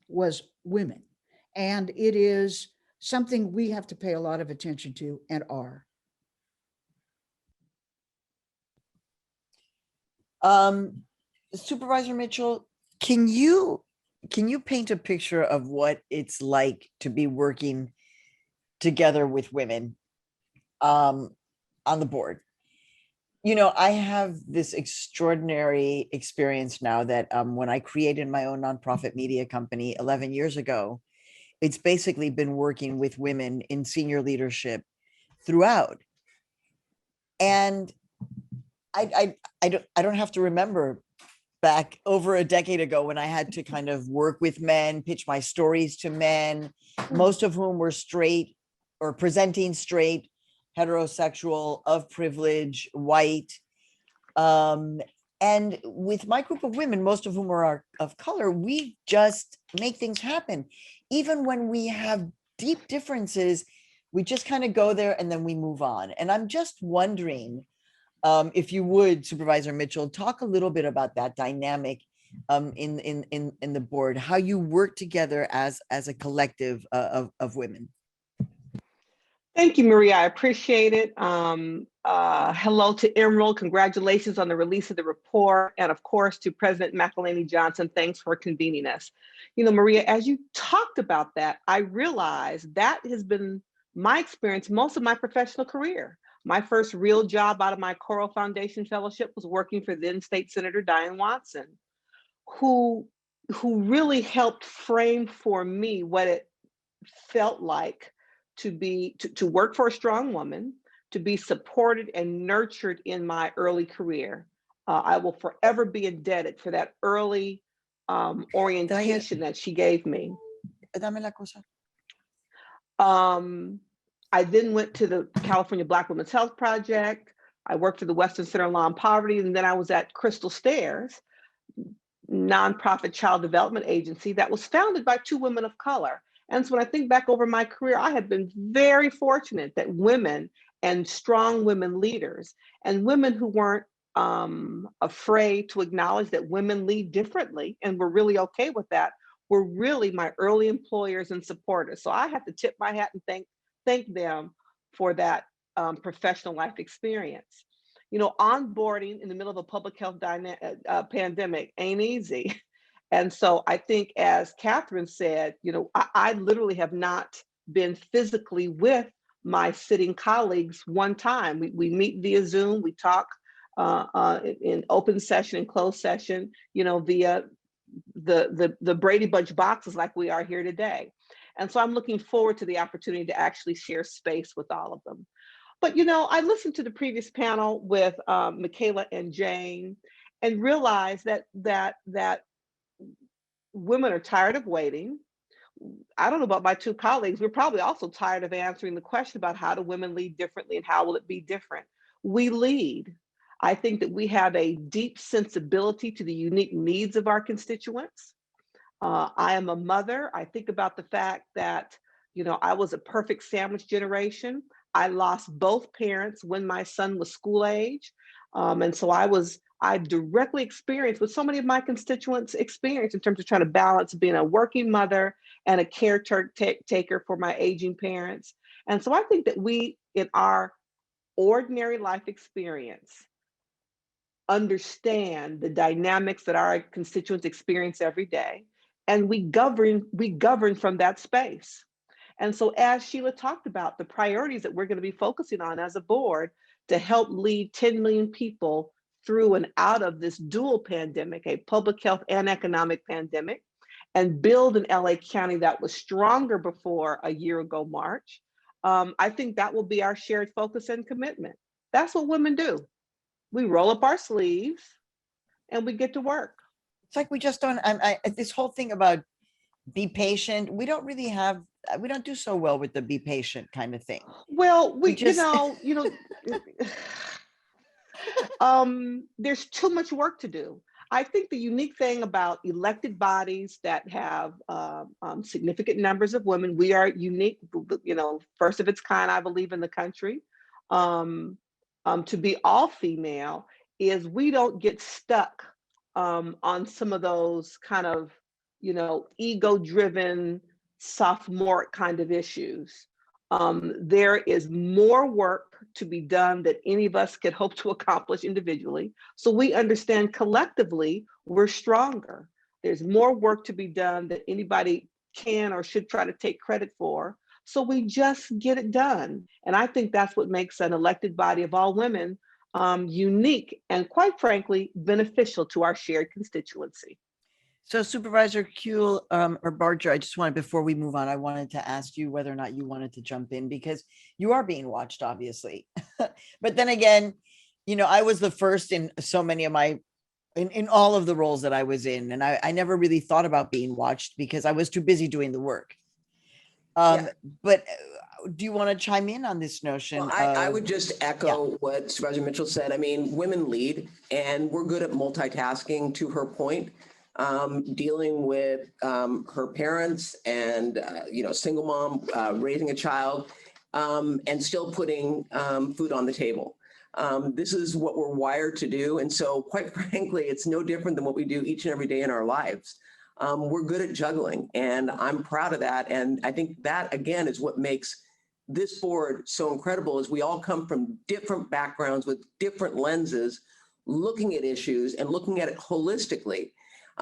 was women. And it is something we have to pay a lot of attention to and are. Supervisor Mitchell, can you paint a picture of what it's like to be working together with women on the board? You know, I have this extraordinary experience now that when I created my own nonprofit media company 11 years ago, it's basically been working with women in senior leadership throughout. And I don't have to remember back over a decade ago when I had to kind of work with men, pitch my stories to men, most of whom were straight or presenting straight, heterosexual, of privilege, white. And with my group of women, most of whom are of color, we just make things happen. Even when we have deep differences, we just kind of go there and then we move on. And I'm just wondering, if you would, Supervisor Mitchell, talk a little bit about that dynamic in the board, how you work together as a collective of women. Thank you, Maria. I appreciate it. Hello to Emerald. Congratulations on the release of the report. And of course, to President Mcelini Johnson, thanks for convening us. You know, Maria, as you talked about that, I realized that has been my experience most of my professional career. My first real job out of my Coral Foundation Fellowship was working for then State Senator Diane Watson, who really helped frame for me what it felt like to work for a strong woman, to be supported and nurtured in my early career. I will forever be indebted for that early orientation that she gave me. I then went to the California Black Women's Health Project. I worked for the Western Center on Law and Poverty, and then I was at Crystal Stairs, nonprofit child development agency that was founded by two women of color. And so when I think back over my career, I have been very fortunate that women and strong women leaders and women who weren't afraid to acknowledge that women lead differently and were really okay with that were really my early employers and supporters. So I have to tip my hat and thank them for that professional life experience. You know, onboarding in the middle of a public health pandemic ain't easy. And so I think, as Catherine said, you know, I literally have not been physically with my sitting colleagues one time. We meet via Zoom, we talk in open session and closed session, you know, via the Brady Bunch boxes like we are here today. And so I'm looking forward to the opportunity to actually share space with all of them. But, you know, I listened to the previous panel with Michaela and Jane and realized that women are tired of waiting. I don't know about my two colleagues. We're probably also tired of answering the question about how do women lead differently and how will it be different? We lead. I think that we have a deep sensibility to the unique needs of our constituents. I am a mother. I think about the fact that, you know, I was a perfect sandwich generation. I lost both parents when my son was school age. And so I directly experienced what so many of my constituents experience in terms of trying to balance being a working mother and a caretaker for my aging parents. And so I think that we, in our ordinary life experience understand the dynamics that our constituents experience every day, and we govern from that space. And so, as Sheila talked about, the priorities that we're going to be focusing on as a board to help lead 10 million people through and out of this dual pandemic, a public health and economic pandemic, and build an LA County that was stronger before a year ago March. I think that will be our shared focus and commitment. That's what women do. We roll up our sleeves and we get to work. It's like we just don't, this whole thing about be patient, we don't really have, we don't do so well with the be patient kind of thing. Well, we just there's too much work to do. I think the unique thing about elected bodies that have significant numbers of women, we are unique, first of its kind, I believe, in the country. To be all female is we don't get stuck on some of those kind of, ego-driven, sophomoric kind of issues. There is more work to be done that any of us could hope to accomplish individually. So we understand collectively we're stronger. There's more work to be done that anybody can or should try to take credit for. So we just get it done. And I think that's what makes an elected body of all women unique and, quite frankly, beneficial to our shared constituency. So Supervisor Kuehl or Barger, I just wanted, before we move on, I wanted to ask you whether or not you wanted to jump in, because you are being watched, obviously. But then again, I was the first in so many of in all of the roles that I was in. And I never really thought about being watched because I was too busy doing the work. But do you want to chime in on this notion? Well, I would just echo what Supervisor Mitchell said. I mean, women lead, and we're good at multitasking, to her point. Dealing with her parents and, single mom raising a child and still putting food on the table. This is what we're wired to do. And so, quite frankly, it's no different than what we do each and every day in our lives. We're good at juggling, and I'm proud of that. And I think that, again, is what makes this board so incredible, is we all come from different backgrounds with different lenses, looking at issues and looking at it holistically.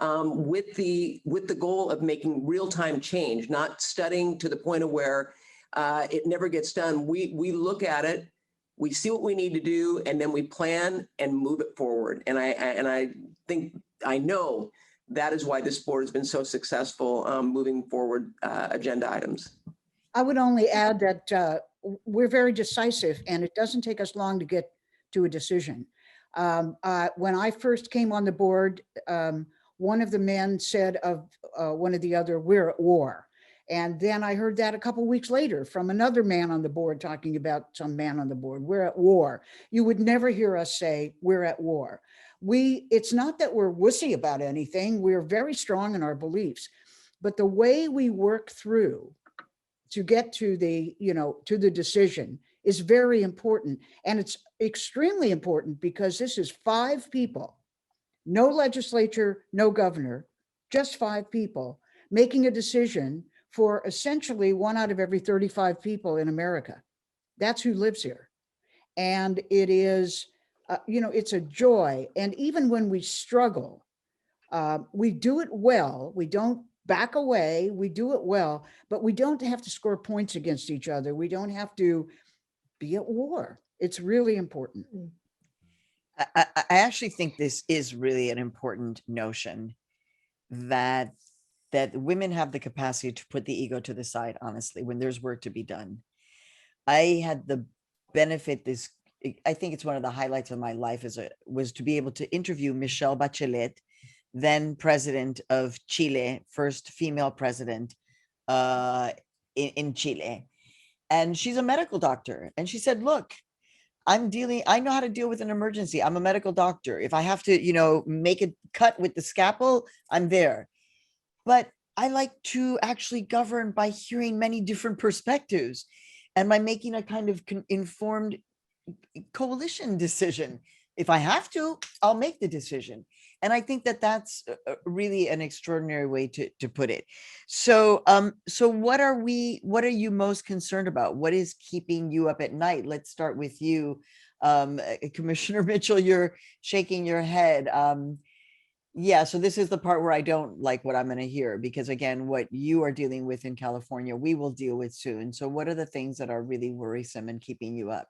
With the goal of making real-time change, not studying to the point of where it never gets done. We look at it, we see what we need to do, and then we plan and move it forward. And I know that is why this board has been so successful moving forward agenda items. I would only add that we're very decisive, and it doesn't take us long to get to a decision. When I first came on the board, one of the men said of one of the other, "We're at war." And then I heard that a couple of weeks later from another man on the board talking about some man on the board, "We're at war." You would never hear us say, "We're at war." It's not that we're wussy about anything. We're very strong in our beliefs, but the way we work through to get to the decision is very important. And it's extremely important because this is 5 people, no legislature, no governor, just 5 people making a decision for essentially 1 out of every 35 people in America. That's who lives here. And it is, it's a joy. And even when we struggle, we do it well. We don't back away. We do it well, but we don't have to score points against each other. We don't have to be at war. It's really important. I actually think this is really an important notion, that women have the capacity to put the ego to the side, honestly, when there's work to be done. I had the benefit, I think it's one of the highlights of my life was to be able to interview Michelle Bachelet, then president of Chile, first female president in Chile. And she's a medical doctor. And she said, "Look, I know how to deal with an emergency. I'm a medical doctor. If I have to, make a cut with the scalpel, I'm there. But I like to actually govern by hearing many different perspectives and by making a kind of informed coalition decision. if I have to, I'll make the decision. And I think that that's really an extraordinary way to put it. So, so what are you most concerned about? What is keeping you up at night? Let's start with you, Commissioner Mitchell. You're shaking your head. Yeah, so this is the part where I don't like what I'm going to hear, because again, what you are dealing with in California, we will deal with soon. So what are the things that are really worrisome and keeping you up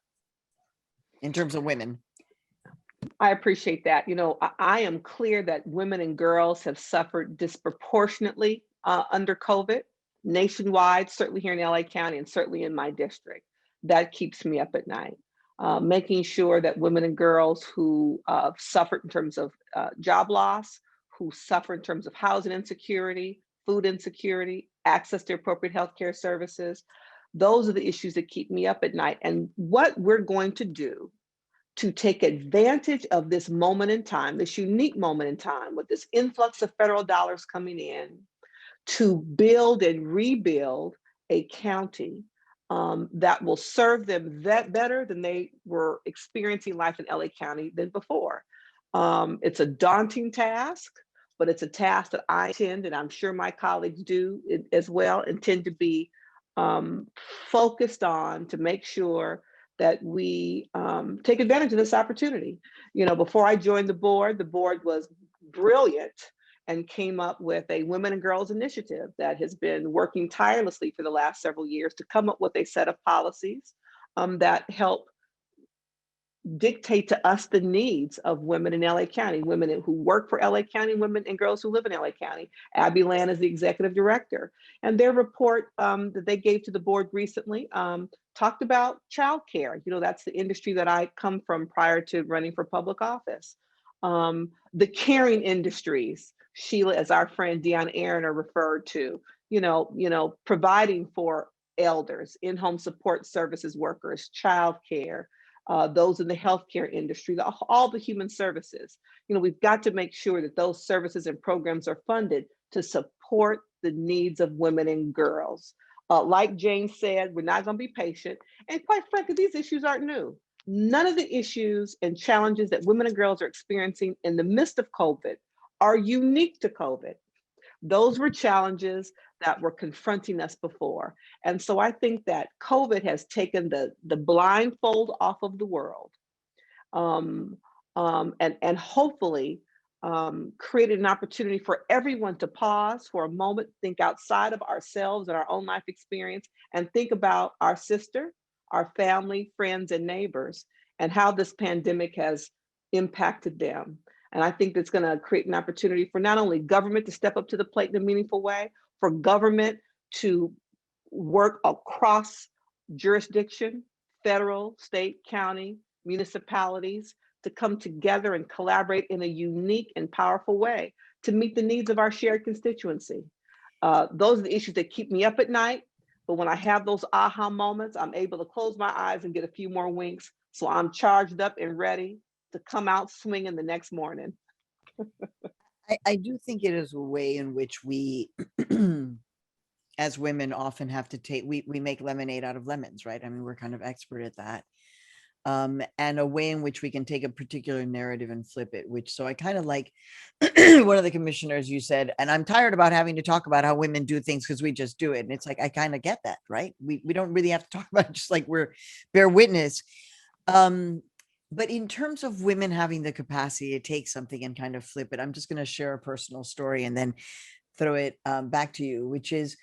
in terms of women? I appreciate that. You know, I am clear that women and girls have suffered disproportionately under COVID, nationwide, certainly here in LA County, and certainly in my district. That keeps me up at night. Making sure that women and girls who suffered in terms of job loss, who suffer in terms of housing insecurity, food insecurity, access to appropriate healthcare services, those are the issues that keep me up at night. And what we're going to do to take advantage of this moment in time, this unique moment in time, with this influx of federal dollars coming in, to build and rebuild a county that will serve them that better than they were experiencing life in LA County than before. It's a daunting task, but it's a task that I intend, and I'm sure my colleagues do as well, intend to be focused on, to make sure that we take advantage of this opportunity. You know, before I joined the board was brilliant and came up with a Women and Girls Initiative that has been working tirelessly for the last several years to come up with a set of policies that help dictate to us the needs of women in LA County, women who work for LA County, women and girls who live in LA County. Abby Land is the executive director. And their report that they gave to the board recently talked about childcare. You know, that's the industry that I come from prior to running for public office. The caring industries, Sheila, as our friend Deanna Aaron are referred to, you know, providing for elders, in-home support services workers, childcare, those in the healthcare industry, all the human services. You know, we've got to make sure that those services and programs are funded to support the needs of women and girls. Like Jane said, we're not going to be patient. And quite frankly, these issues aren't new. None of the issues and challenges that women and girls are experiencing in the midst of COVID are unique to COVID. Those were challenges that were confronting us before. And so I think that COVID has taken the blindfold off of the world and hopefully created an opportunity for everyone to pause for a moment, think outside of ourselves and our own life experience, and think about our sister, our family, friends, and neighbors, and how this pandemic has impacted them. And I think that's going to create an opportunity for not only government to step up to the plate in a meaningful way, for government to work across jurisdiction, federal, state, county, municipalities, to come together and collaborate in a unique and powerful way to meet the needs of our shared constituency. Those are the issues that keep me up at night. But when I have those aha moments, I'm able to close my eyes and get a few more winks. So I'm charged up and ready to come out swinging the next morning. I do think it is a way in which we, as women, often have to take, we make lemonade out of lemons, right? I mean, we're kind of expert at that. And a way in which we can take a particular narrative and flip it, which, so I kind of like one of the commissioners, you said, and I'm tired about having to talk about how women do things because we just do it. And it's like, I kind of get that, right? We don't really have to talk about it, just like we're bear witness. But in terms of women having the capacity to take something and kind of flip it, I'm just going to share a personal story and then throw it back to you, which is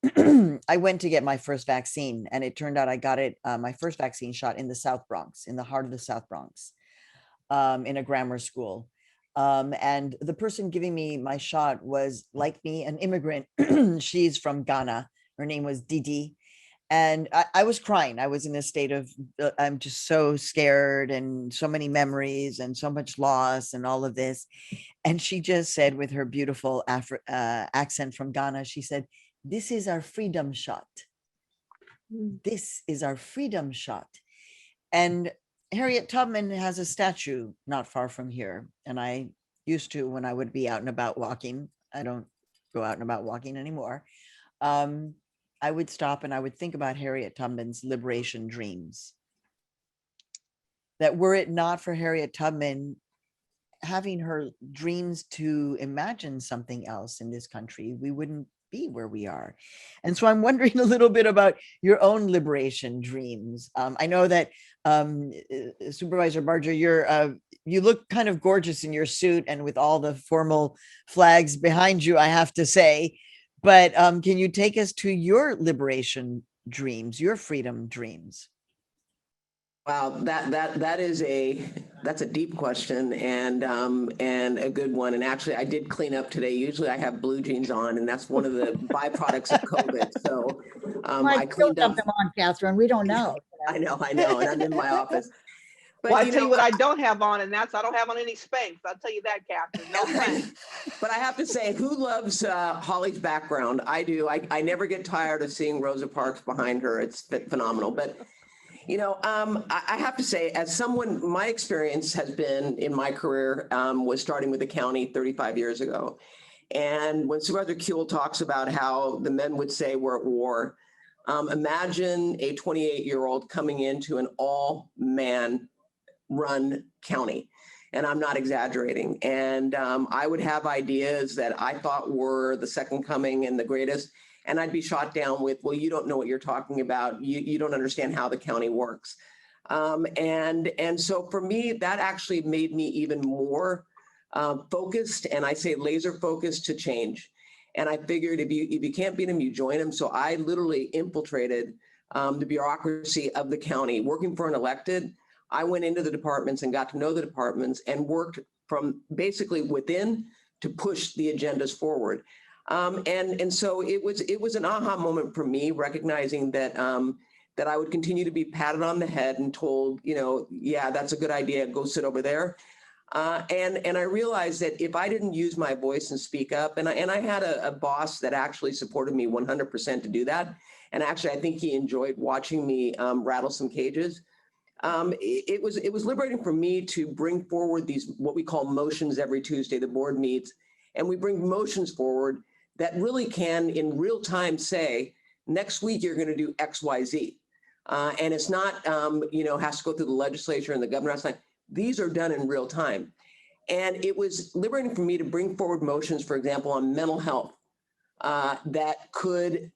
I went to get my first vaccine, and it turned out I got it, my first vaccine shot in the South Bronx, in the heart of the South Bronx, in a grammar school. And the person giving me my shot was, like me, an immigrant. She's from Ghana. Her name was Didi. And I was crying. I was in a state of, I'm just so scared, and so many memories and so much loss and all of this. And she just said, with her beautiful accent from Ghana, she said, "This is our freedom shot. This is our freedom shot." And Harriet Tubman has a statue not far from here. And I used to, when I would be out and about walking, I don't go out and about walking anymore. I would stop and I would think about Harriet Tubman's liberation dreams. that were it not for Harriet Tubman having her dreams to imagine something else in this country, we wouldn't be where we are. And so I'm wondering a little bit about your own liberation dreams. I know that Supervisor Barger, you look kind of gorgeous in your suit and with all the formal flags behind you, I have to say. But can you take us to your liberation dreams, your freedom dreams? Wow, that's a deep question and a good one. And actually, I did clean up today. Usually, I have blue jeans on, and that's one of the byproducts of COVID. So I cleaned up. Have them on, Catherine. We don't know. I know, and I'm in my office. But Well, I tell you what I don't have on, and I don't have on any Spanx. I'll tell you that, Catherine. No Spanx. But I have to say, who loves Holly's background? I do. I never get tired of seeing Rosa Parks behind her. It's phenomenal. But I have to say, as someone, my experience has been in my career was starting with the county 35 years ago. And when Supervisor Kuehl talks about how the men would say we're at war, imagine a 28-year-old coming into an all-man run county. And I'm not exaggerating. And I would have ideas that I thought were the second coming and the greatest. And I'd be shot down with, well, you don't know what you're talking about. You don't understand how the county works. And so for me, that actually made me even more focused, and I say laser focused, to change. And I figured if you can't beat them, you join them. So I literally infiltrated the bureaucracy of the county. Working for an elected, I went into the departments and got to know the departments and worked from basically within to push the agendas forward. And so it was an aha moment for me, recognizing that that I would continue to be patted on the head and told, yeah, that's a good idea, go sit over there. And I realized that if I didn't use my voice and speak up, and I had a boss that actually supported me 100% to do that. And actually, I think he enjoyed watching me rattle some cages. It was liberating for me to bring forward these, what we call motions every Tuesday. The board meets and we bring motions forward that really can in real time say, next week, you're going to do X, Y, Z. And it's not, has to go through the legislature and the governor. These are done in real time. And it was liberating for me to bring forward motions, for example, on mental health that could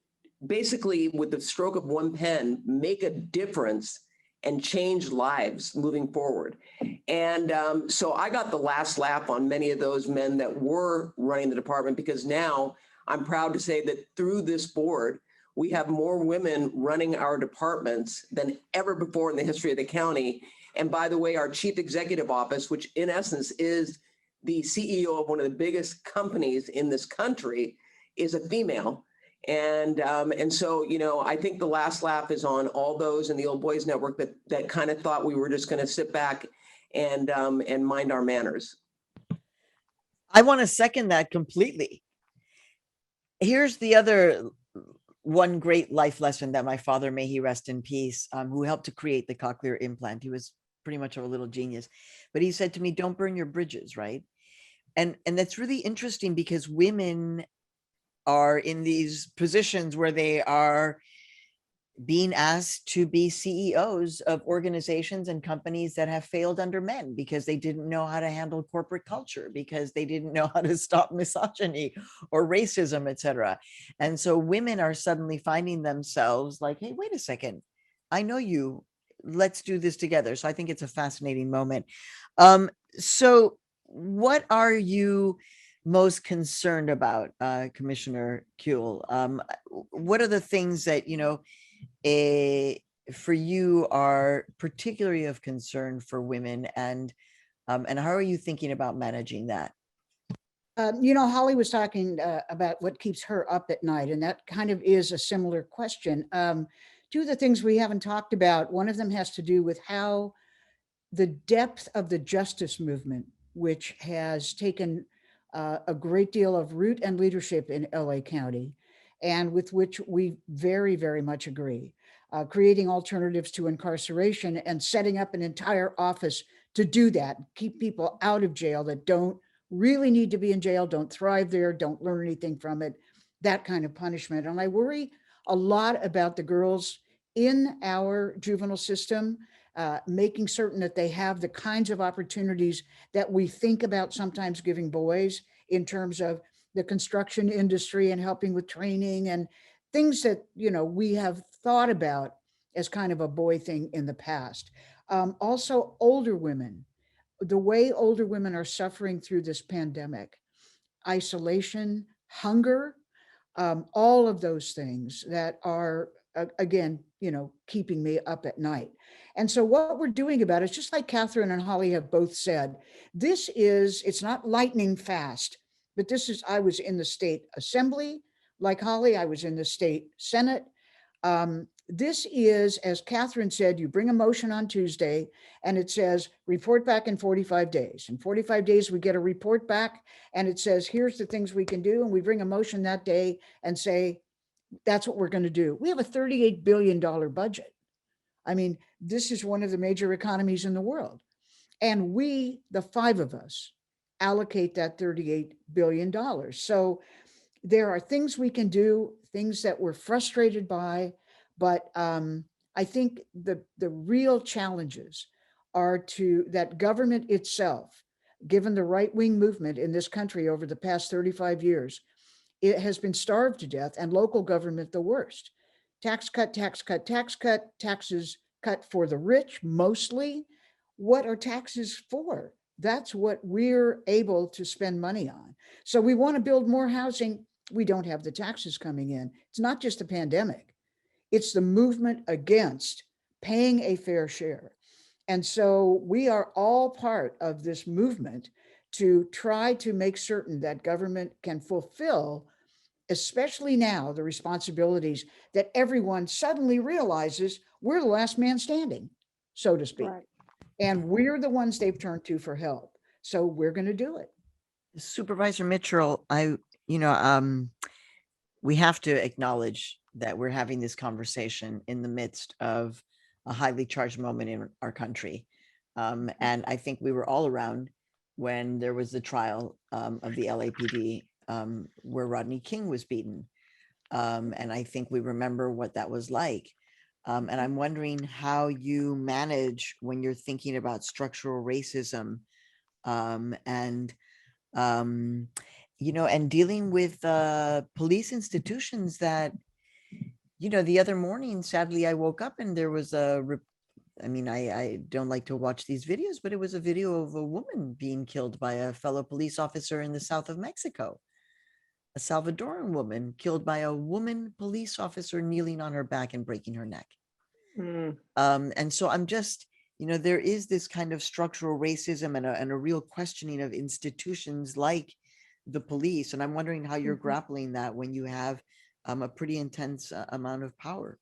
basically, with the stroke of one pen, make a difference and change lives moving forward. And so I got the last laugh on many of those men that were running the department, because now I'm proud to say that through this board, we have more women running our departments than ever before in the history of the county. And by the way, our chief executive office, which in essence is the CEO of one of the biggest companies in this country, is a female. And so, I think the last laugh is on all those in the Old Boys Network that kind of thought we were just going to sit back and mind our manners. I want to second that completely. Here's the other one great life lesson that my father, may he rest in peace, who helped to create the cochlear implant. He was pretty much of a little genius, but he said to me, don't burn your bridges, right? And that's really interesting, because women are in these positions where they are being asked to be CEOs of organizations and companies that have failed under men because they didn't know how to handle corporate culture, because they didn't know how to stop misogyny or racism, etc. And so women are suddenly finding themselves like, hey, wait a second, I know you, let's do this together. So I think it's a fascinating moment. So what are you most concerned about, Commissioner Kuehl? What are the things that, for you are particularly of concern for women, and how are you thinking about managing that? Holly was talking about what keeps her up at night, and that kind of is a similar question. Two of the things we haven't talked about, one of them has to do with how the depth of the justice movement, which has taken a great deal of root and leadership in LA County, and with which we very, very much agree, creating alternatives to incarceration and setting up an entire office to do that, keep people out of jail that don't really need to be in jail, don't thrive there, don't learn anything from it, that kind of punishment. And I worry a lot about the girls in our juvenile system making certain that they have the kinds of opportunities that we think about sometimes giving boys in terms of the construction industry and helping with training and things that, you know, we have thought about as kind of a boy thing in the past. Also, older women, the way older women are suffering through this pandemic, isolation, hunger, all of those things that are, again, you know, keeping me up at night. And so what we're doing about it, just like Catherine and Holly have both said, it's not lightning fast, but I was in the state assembly. Like Holly, I was in the state Senate. This is, as Catherine said, you bring a motion on Tuesday and it says report back in 45 days. In 45 days, we get a report back and it says, here's the things we can do. And we bring a motion that day and say, that's what we're going to do. We have a $38 billion budget. I mean, this is one of the major economies in the world. And we, the five of us, allocate that $38 billion. So there are things we can do, things that we're frustrated by, but I think the real challenges are that government itself, given the right-wing movement in this country over the past 35 years, it has been starved to death, and local government the worst. Tax cut, tax cut, tax cut, taxes cut for the rich mostly. What are taxes for? That's what we're able to spend money on. So we want to build more housing. We don't have the taxes coming in. It's not just a pandemic. It's the movement against paying a fair share. And so we are all part of this movement to try to make certain that government can fulfill, especially now, the responsibilities that everyone suddenly realizes we're the last man standing, so to speak. Right. And we're the ones they've turned to for help. So we're going to do it. Supervisor Mitchell, we have to acknowledge that we're having this conversation in the midst of a highly charged moment in our country. And I think we were all around when there was the trial of the LAPD where Rodney King was beaten. And I think we remember what that was like. And I'm wondering how you manage when you're thinking about structural racism and dealing with police institutions that, the other morning, sadly, I woke up and there was I don't like to watch these videos, but it was a video of a woman being killed by a fellow police officer in the south of Mexico. A Salvadoran woman killed by a woman police officer kneeling on her back and breaking her neck. And so I'm just, there is this kind of structural racism and a real questioning of institutions like the police. And I'm wondering how you're grappling that when you have a pretty intense amount of power.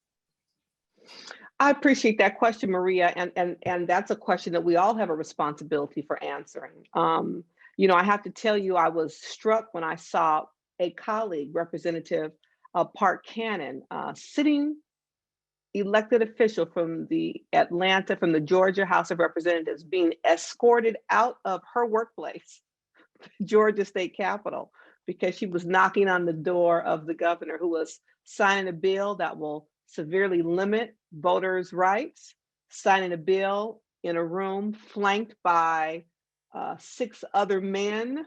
I appreciate that question, Maria. And that's a question that we all have a responsibility for answering. I have to tell you, I was struck when I saw a colleague, Representative Park Cannon, sitting elected official from the Georgia House of Representatives, being escorted out of her workplace, Georgia State Capitol, because she was knocking on the door of the governor, who was signing a bill that will severely limit voters' rights, signing a bill in a room flanked by 6 other men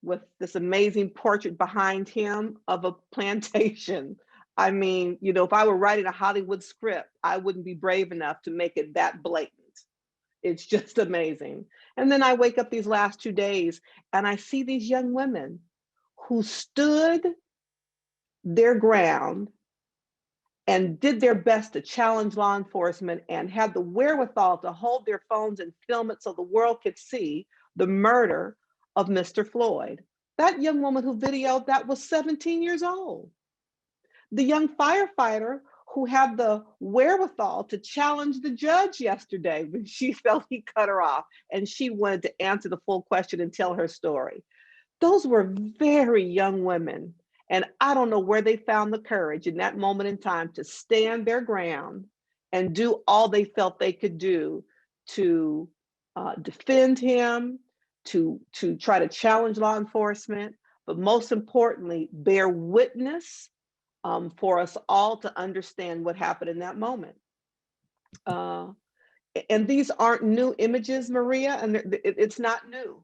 with this amazing portrait behind him of a plantation. I mean, if I were writing a Hollywood script, I wouldn't be brave enough to make it that blatant. It's just amazing. And then I wake up these last 2 days and I see these young women who stood their ground and did their best to challenge law enforcement and had the wherewithal to hold their phones and film it so the world could see the murder of Mr. Floyd. That young woman who videoed that was 17 years old. The young firefighter who had the wherewithal to challenge the judge yesterday when she felt he cut her off and she wanted to answer the full question and tell her story. Those were very young women. And I don't know where they found the courage in that moment in time to stand their ground and do all they felt they could do to defend him, to try to challenge law enforcement, but most importantly, bear witness for us all to understand what happened in that moment. and these aren't new images, Maria, and it's not new.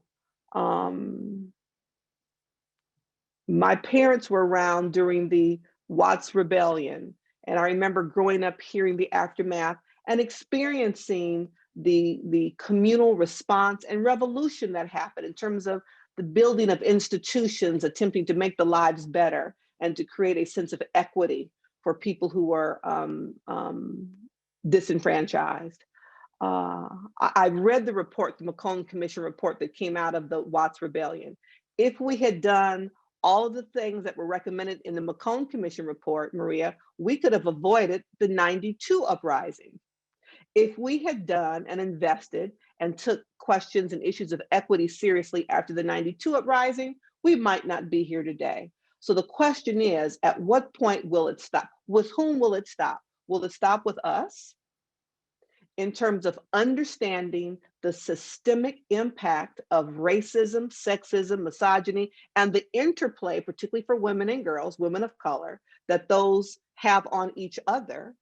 My parents were around during the Watts Rebellion, and I remember growing up hearing the aftermath and experiencing the communal response and revolution that happened in terms of the building of institutions attempting to make the lives better and to create a sense of equity for people who were disenfranchised. I read the report, the McCone Commission report that came out of the Watts Rebellion. If we had done all of the things that were recommended in the McCone Commission report, Maria, we could have avoided the '92 uprising. If we had done and invested and took questions and issues of equity seriously after the '92 uprising, we might not be here today. So the question is, at what point will it stop? With whom will it stop? Will it stop with us? In terms of understanding the systemic impact of racism, sexism, misogyny, and the interplay, particularly for women and girls, women of color, that those have on each other,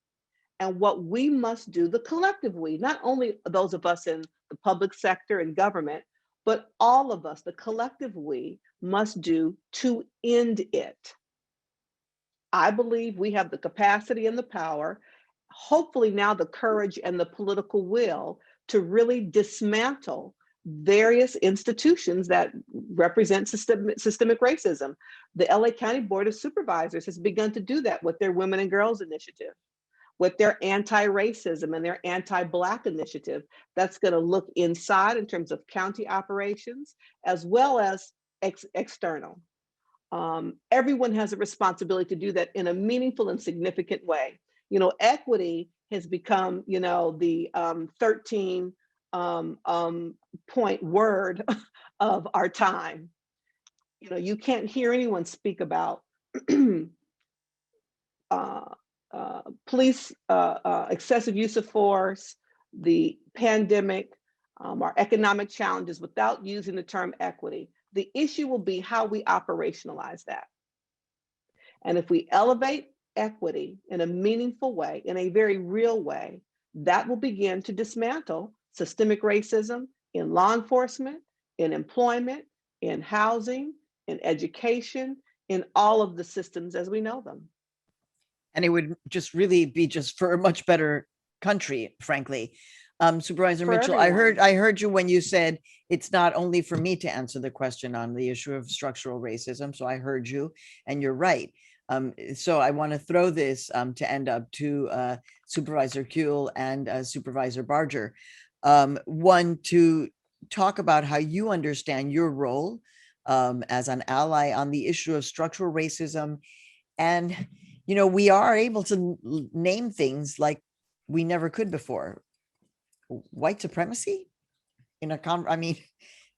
and what we must do, the collective we, not only those of us in the public sector and government, but all of us, the collective we, must do to end it. I believe we have the capacity and the power, hopefully now the courage and the political will to really dismantle various institutions that represent systemic racism. The LA County Board of Supervisors has begun to do that with their Women and Girls Initiative, with their anti-racism and their anti-Black initiative. That's going to look inside in terms of county operations, as well as external. Everyone has a responsibility to do that in a meaningful and significant way. You know, equity has become, you know, the 13 point word of our time. You know, you can't hear anyone speak about police excessive use of force, the pandemic, our economic challenges without using the term equity. The issue will be how we operationalize that. And if we elevate equity in a meaningful way, in a very real way, that will begin to dismantle systemic racism in law enforcement, in employment, in housing, in education, in all of the systems as we know them. And it would just really be just for a much better country, frankly. Supervisor For Mitchell, everyone. I heard you when you said it's not only for me to answer the question on the issue of structural racism. So I heard you, and you're right. So I want to throw this to end up to Supervisor Kuehl and Supervisor Barger. One, to talk about how you understand your role as an ally on the issue of structural racism. And, you know, we are able to name things like we never could before. White supremacy I mean,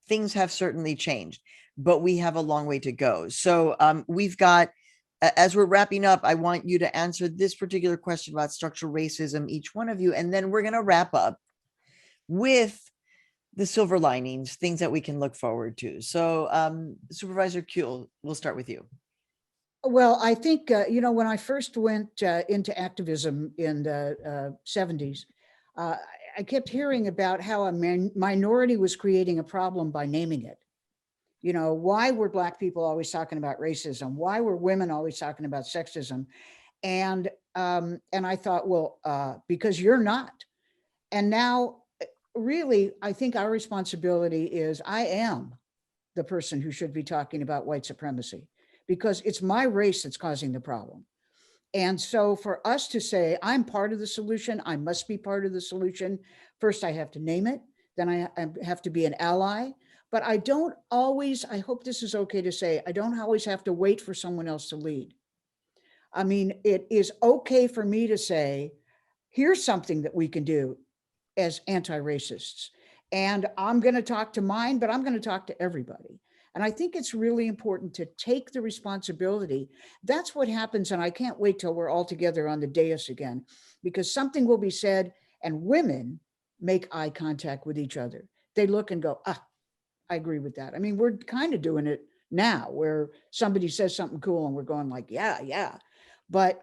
things have certainly changed, but we have a long way to go. So we've got, as we're wrapping up, I want you to answer this particular question about structural racism, each one of you, and then we're going to wrap up with the silver linings, things that we can look forward to. So Supervisor Kuehl, we'll start with you. Well, I think, you know, when I first went into activism in the 70s, I kept hearing about how a minority was creating a problem by naming it. You know, why were Black people always talking about racism? Why were women always talking about sexism? And I thought, well, because you're not. And now, really, I think our responsibility is I am the person who should be talking about white supremacy, because it's my race that's causing the problem. And so for us to say, I'm part of the solution, I must be part of the solution, first I have to name it, then I have to be an ally. But I don't always, I hope this is okay to say, I don't always have to wait for someone else to lead. I mean, it is okay for me to say, here's something that we can do as anti-racists. And I'm going to talk to mine, but I'm going to talk to everybody. And I think it's really important to take the responsibility. That's what happens. And I can't wait till we're all together on the dais again, because something will be said and women make eye contact with each other. They look and go, ah, I agree with that. I mean, we're kind of doing it now where somebody says something cool and we're going like, yeah, yeah. But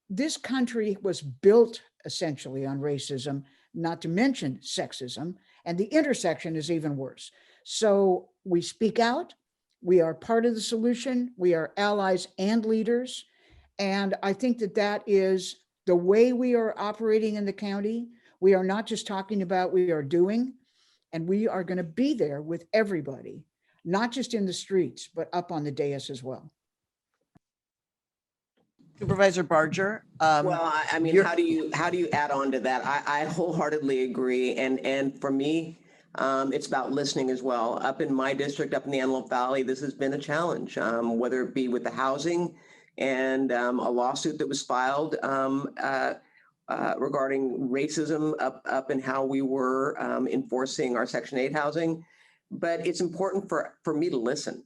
this country was built essentially on racism, not to mention sexism, and the intersection is even worse. So we speak out, we are part of the solution, we are allies and leaders, and I think that that is the way we are operating in the county. We are not just talking about, we are doing, and we are going to be there with everybody, not just in the streets, but up on the dais as well. Supervisor Barger. Well, I mean, you're- how do you add on to that? I wholeheartedly agree, and for me, it's about listening as well. Up in my district, up in the Antelope Valley, this has been a challenge, whether it be with the housing and a lawsuit that was filed regarding racism up in how we were enforcing our Section 8 housing. But it's important for me to listen.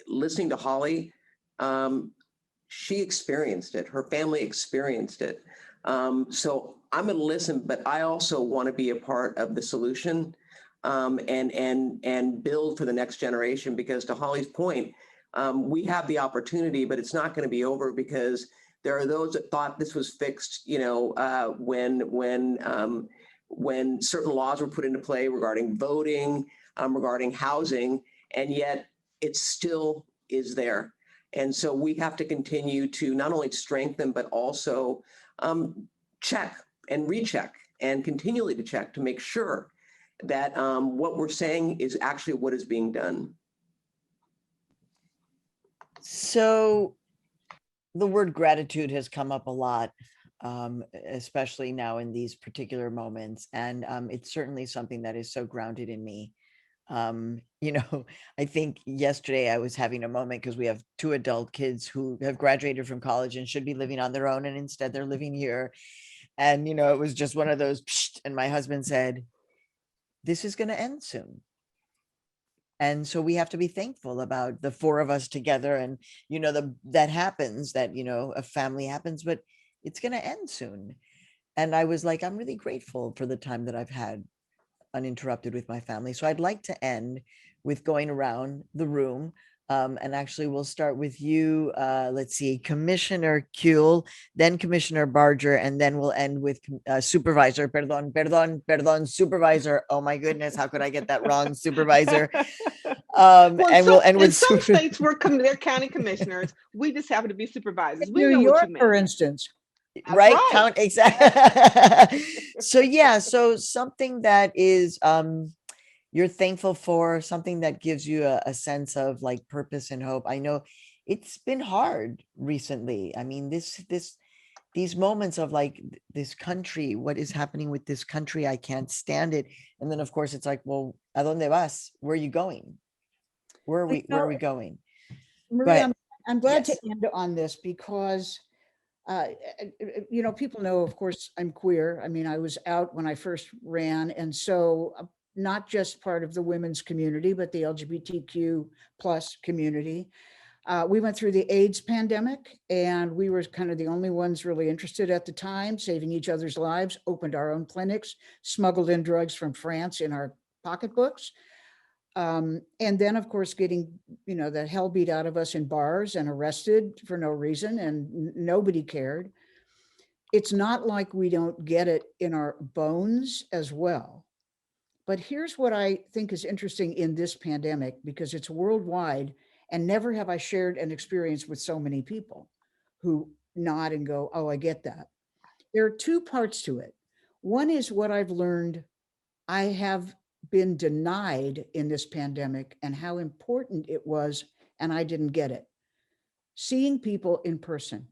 Listening to Holly, she experienced it. Her family experienced it. So I'm going to listen, but I also want to be a part of the solution and build for the next generation. Because to Holly's point, we have the opportunity, but it's not going to be over, because there are those that thought this was fixed, when certain laws were put into play regarding voting, regarding housing, and yet it still is there. And so we have to continue to not only strengthen, but also check and recheck and continually to check to make sure that what we're saying is actually what is being done. So the word gratitude has come up a lot, especially now in these particular moments. And it's certainly something that is so grounded in me. I think yesterday I was having a moment because we have 2 adult kids who have graduated from college and should be living on their own, and instead they're living here. And, it was just one of those, psht, and my husband said, this is going to end soon. And so we have to be thankful about the 4 of us together. And, that happens, that, a family happens, but it's going to end soon. And I was like, I'm really grateful for the time that I've had uninterrupted with my family. So I'd like to end with going around the room. And actually we'll start with you. Let's see, Commissioner Kuehl, then Commissioner Barger, and then we'll end with Supervisor, Supervisor. Oh my goodness, how could I get that wrong, Supervisor? We'll end with some states they're county commissioners. We just happen to be supervisors. We New know York, what you meant. for instance. That's right? right. Count exactly. So something that is you're thankful for, something that gives you a sense of like purpose and hope. I know it's been hard recently. I mean, these moments of like this country, what is happening with this country? I can't stand it. And then of course it's like, well, ¿a dónde vas? Where are you going? Where are we going? Maria, I'm glad yes. to end on this because people know, of course, I'm queer. I mean, I was out when I first ran. And so not just part of the women's community, but the LGBTQ plus community. We went through the AIDS pandemic, and we were kind of the only ones really interested at the time, saving each other's lives, opened our own clinics, smuggled in drugs from France in our pocketbooks. And then, of course, getting, the hell beat out of us in bars and arrested for no reason, and nobody cared. It's not like we don't get it in our bones as well. But here's what I think is interesting in this pandemic, because it's worldwide, and never have I shared an experience with so many people who nod and go, oh, I get that. There are 2 parts to it. One is what I've learned. I have been denied in this pandemic and how important it was, and I didn't get it. Seeing people in person,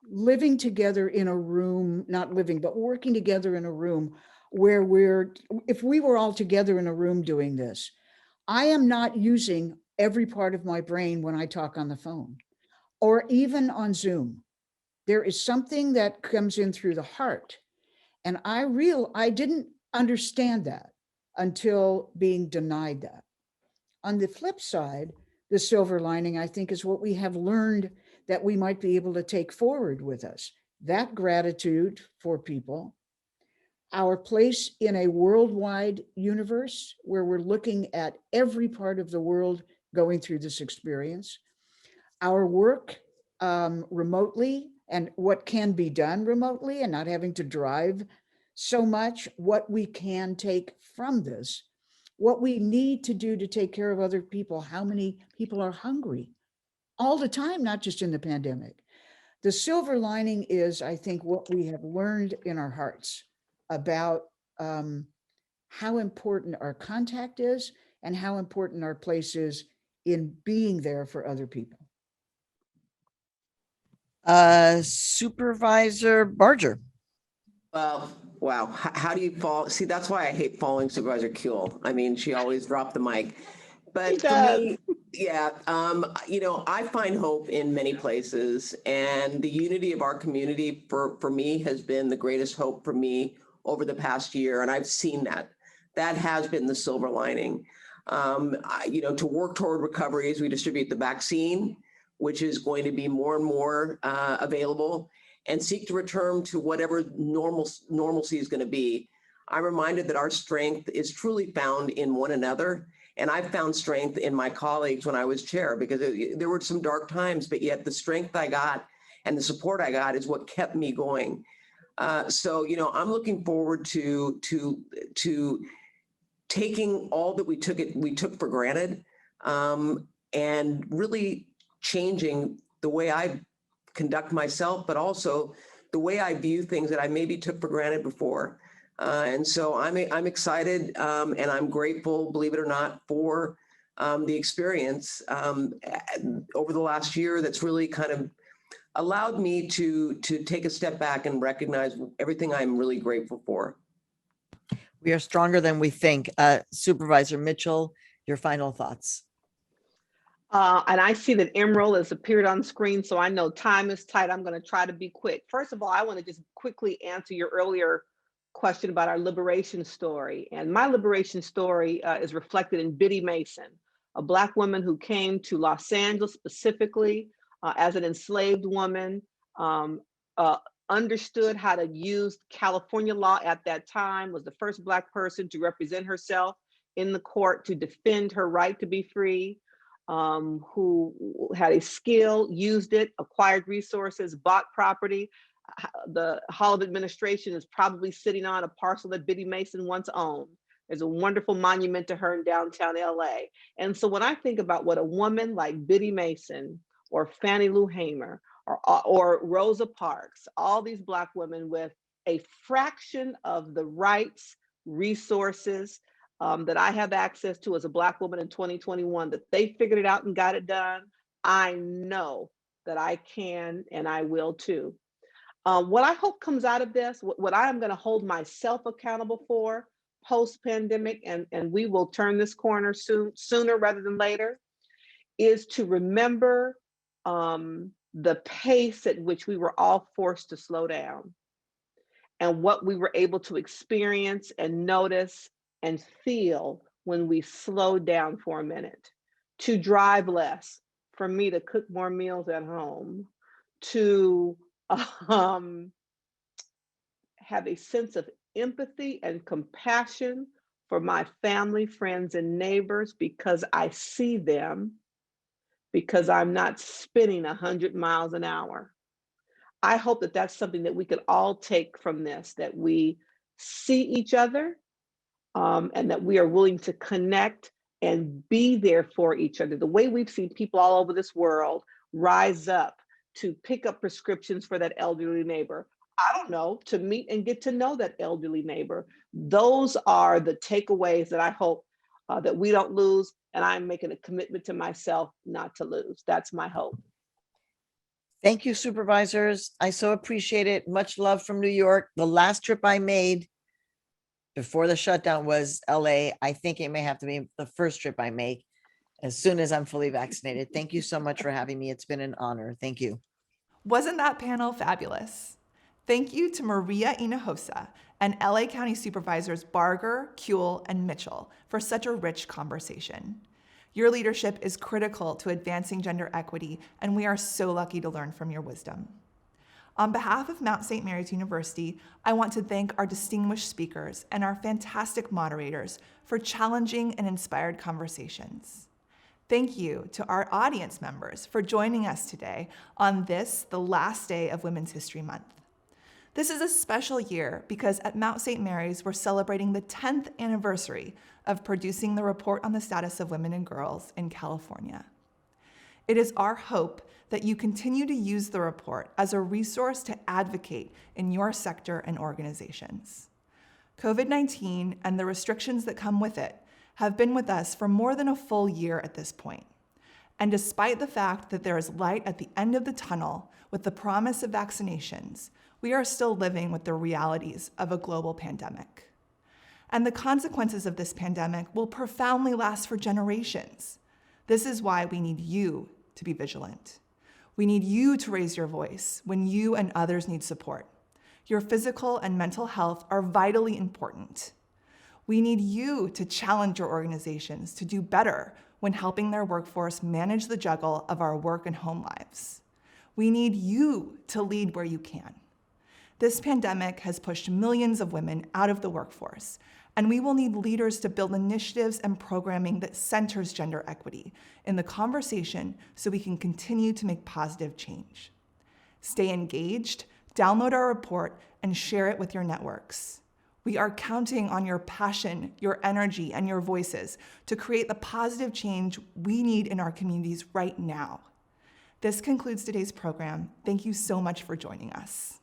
living together in a room, not living, but working together in a room where if we were all together in a room doing this, I am not using every part of my brain when I talk on the phone or even on Zoom. There is something that comes in through the heart. And I didn't understand that until being denied that. On the flip side, the silver lining, I think, is what we have learned that we might be able to take forward with us. That gratitude for people, our place in a worldwide universe where we're looking at every part of the world going through this experience, our work remotely and what can be done remotely and not having to drive so much, what we can take from this, what we need to do to take care of other people, how many people are hungry all the time, not just in the pandemic. The silver lining is, I think, what we have learned in our hearts about how important our contact is and how important our place is in being there for other people. Supervisor Barger. Well, wow. How do you fall? See, that's why I hate following Supervisor Kuehl. I mean, she always dropped the mic. But for me, yeah, I find hope in many places, and the unity of our community for me has been the greatest hope for me over the past year, and I've seen that. That has been the silver lining. To work toward recovery as we distribute the vaccine, which is going to be more and more available, and seek to return to whatever normalcy is going to be. I'm reminded that our strength is truly found in one another. And I found strength in my colleagues when I was chair, because there were some dark times, but yet the strength I got and the support I got is what kept me going. So I'm looking forward to taking all that we took for granted, and really changing the way I conduct myself, but also the way I view things that I maybe took for granted before. And so I'm excited, and I'm grateful, believe it or not, for the experience over the last year that's really kind of allowed me to take a step back and recognize everything I'm really grateful for. We are stronger than we think. Supervisor Mitchell, your final thoughts. And I see that Emerald has appeared on screen, so I know time is tight. I'm going to try to be quick. First of all, I want to just quickly answer your earlier question about our liberation story. And my liberation story is reflected in Biddy Mason, a Black woman who came to Los Angeles specifically as an enslaved woman, understood how to use California law at that time, was the first Black person to represent herself in the court to defend her right to be free, who had a skill, used it, acquired resources, bought property. The Hall of Administration is probably sitting on a parcel that Biddy Mason once owned. There's a wonderful monument to her in downtown LA. And so when I think about what a woman like Biddy Mason or Fannie Lou Hamer or Rosa Parks, all these Black women with a fraction of the rights, resources that I have access to as a Black woman in 2021, that they figured it out and got it done, I know that I can and I will too. What I hope comes out of this, what I am going to hold myself accountable for post-pandemic, and we will turn this corner sooner rather than later, is to remember the pace at which we were all forced to slow down, and what we were able to experience and notice and feel when we slowed down for a minute. To drive less, for me to cook more meals at home, to have a sense of empathy and compassion for my family, friends, and neighbors, because I see them, because I'm not spinning 100 miles an hour. I hope that that's something that we could all take from this, that we see each other, and that we are willing to connect and be there for each other. The way we've seen people all over this world rise up to pick up prescriptions for that elderly neighbor, I don't know, to meet and get to know that elderly neighbor. Those are the takeaways that I hope that we don't lose, and I'm making a commitment to myself not to lose. That's my hope. Thank you, supervisors. I so appreciate it. Much love from New York. The last trip I made before the shutdown was LA. I think it may have to be the first trip I make as soon as I'm fully vaccinated. Thank you so much for having me. It's been an honor. Thank you. Wasn't that panel fabulous? Thank you to Maria Hinojosa and LA County Supervisors Barger, Kuehl, and Mitchell for such a rich conversation. Your leadership is critical to advancing gender equity, and we are so lucky to learn from your wisdom. On behalf of Mount St. Mary's University, I want to thank our distinguished speakers and our fantastic moderators for challenging and inspired conversations. Thank you to our audience members for joining us today on this, the last day of Women's History Month. This is a special year because at Mount St. Mary's, we're celebrating the 10th anniversary of producing the Report on the Status of Women and Girls in California. It is our hope that you continue to use the report as a resource to advocate in your sector and organizations. COVID-19 and the restrictions that come with it have been with us for more than a full year at this point. And despite the fact that there is light at the end of the tunnel with the promise of vaccinations, we are still living with the realities of a global pandemic. And the consequences of this pandemic will profoundly last for generations. This is why we need you to be vigilant. We need you to raise your voice when you and others need support. Your physical and mental health are vitally important. We need you to challenge your organizations to do better when helping their workforce manage the juggle of our work and home lives. We need you to lead where you can. This pandemic has pushed millions of women out of the workforce, and we will need leaders to build initiatives and programming that centers gender equity in the conversation so we can continue to make positive change. Stay engaged, download our report, and share it with your networks. We are counting on your passion, your energy, and your voices to create the positive change we need in our communities right now. This concludes today's program. Thank you so much for joining us.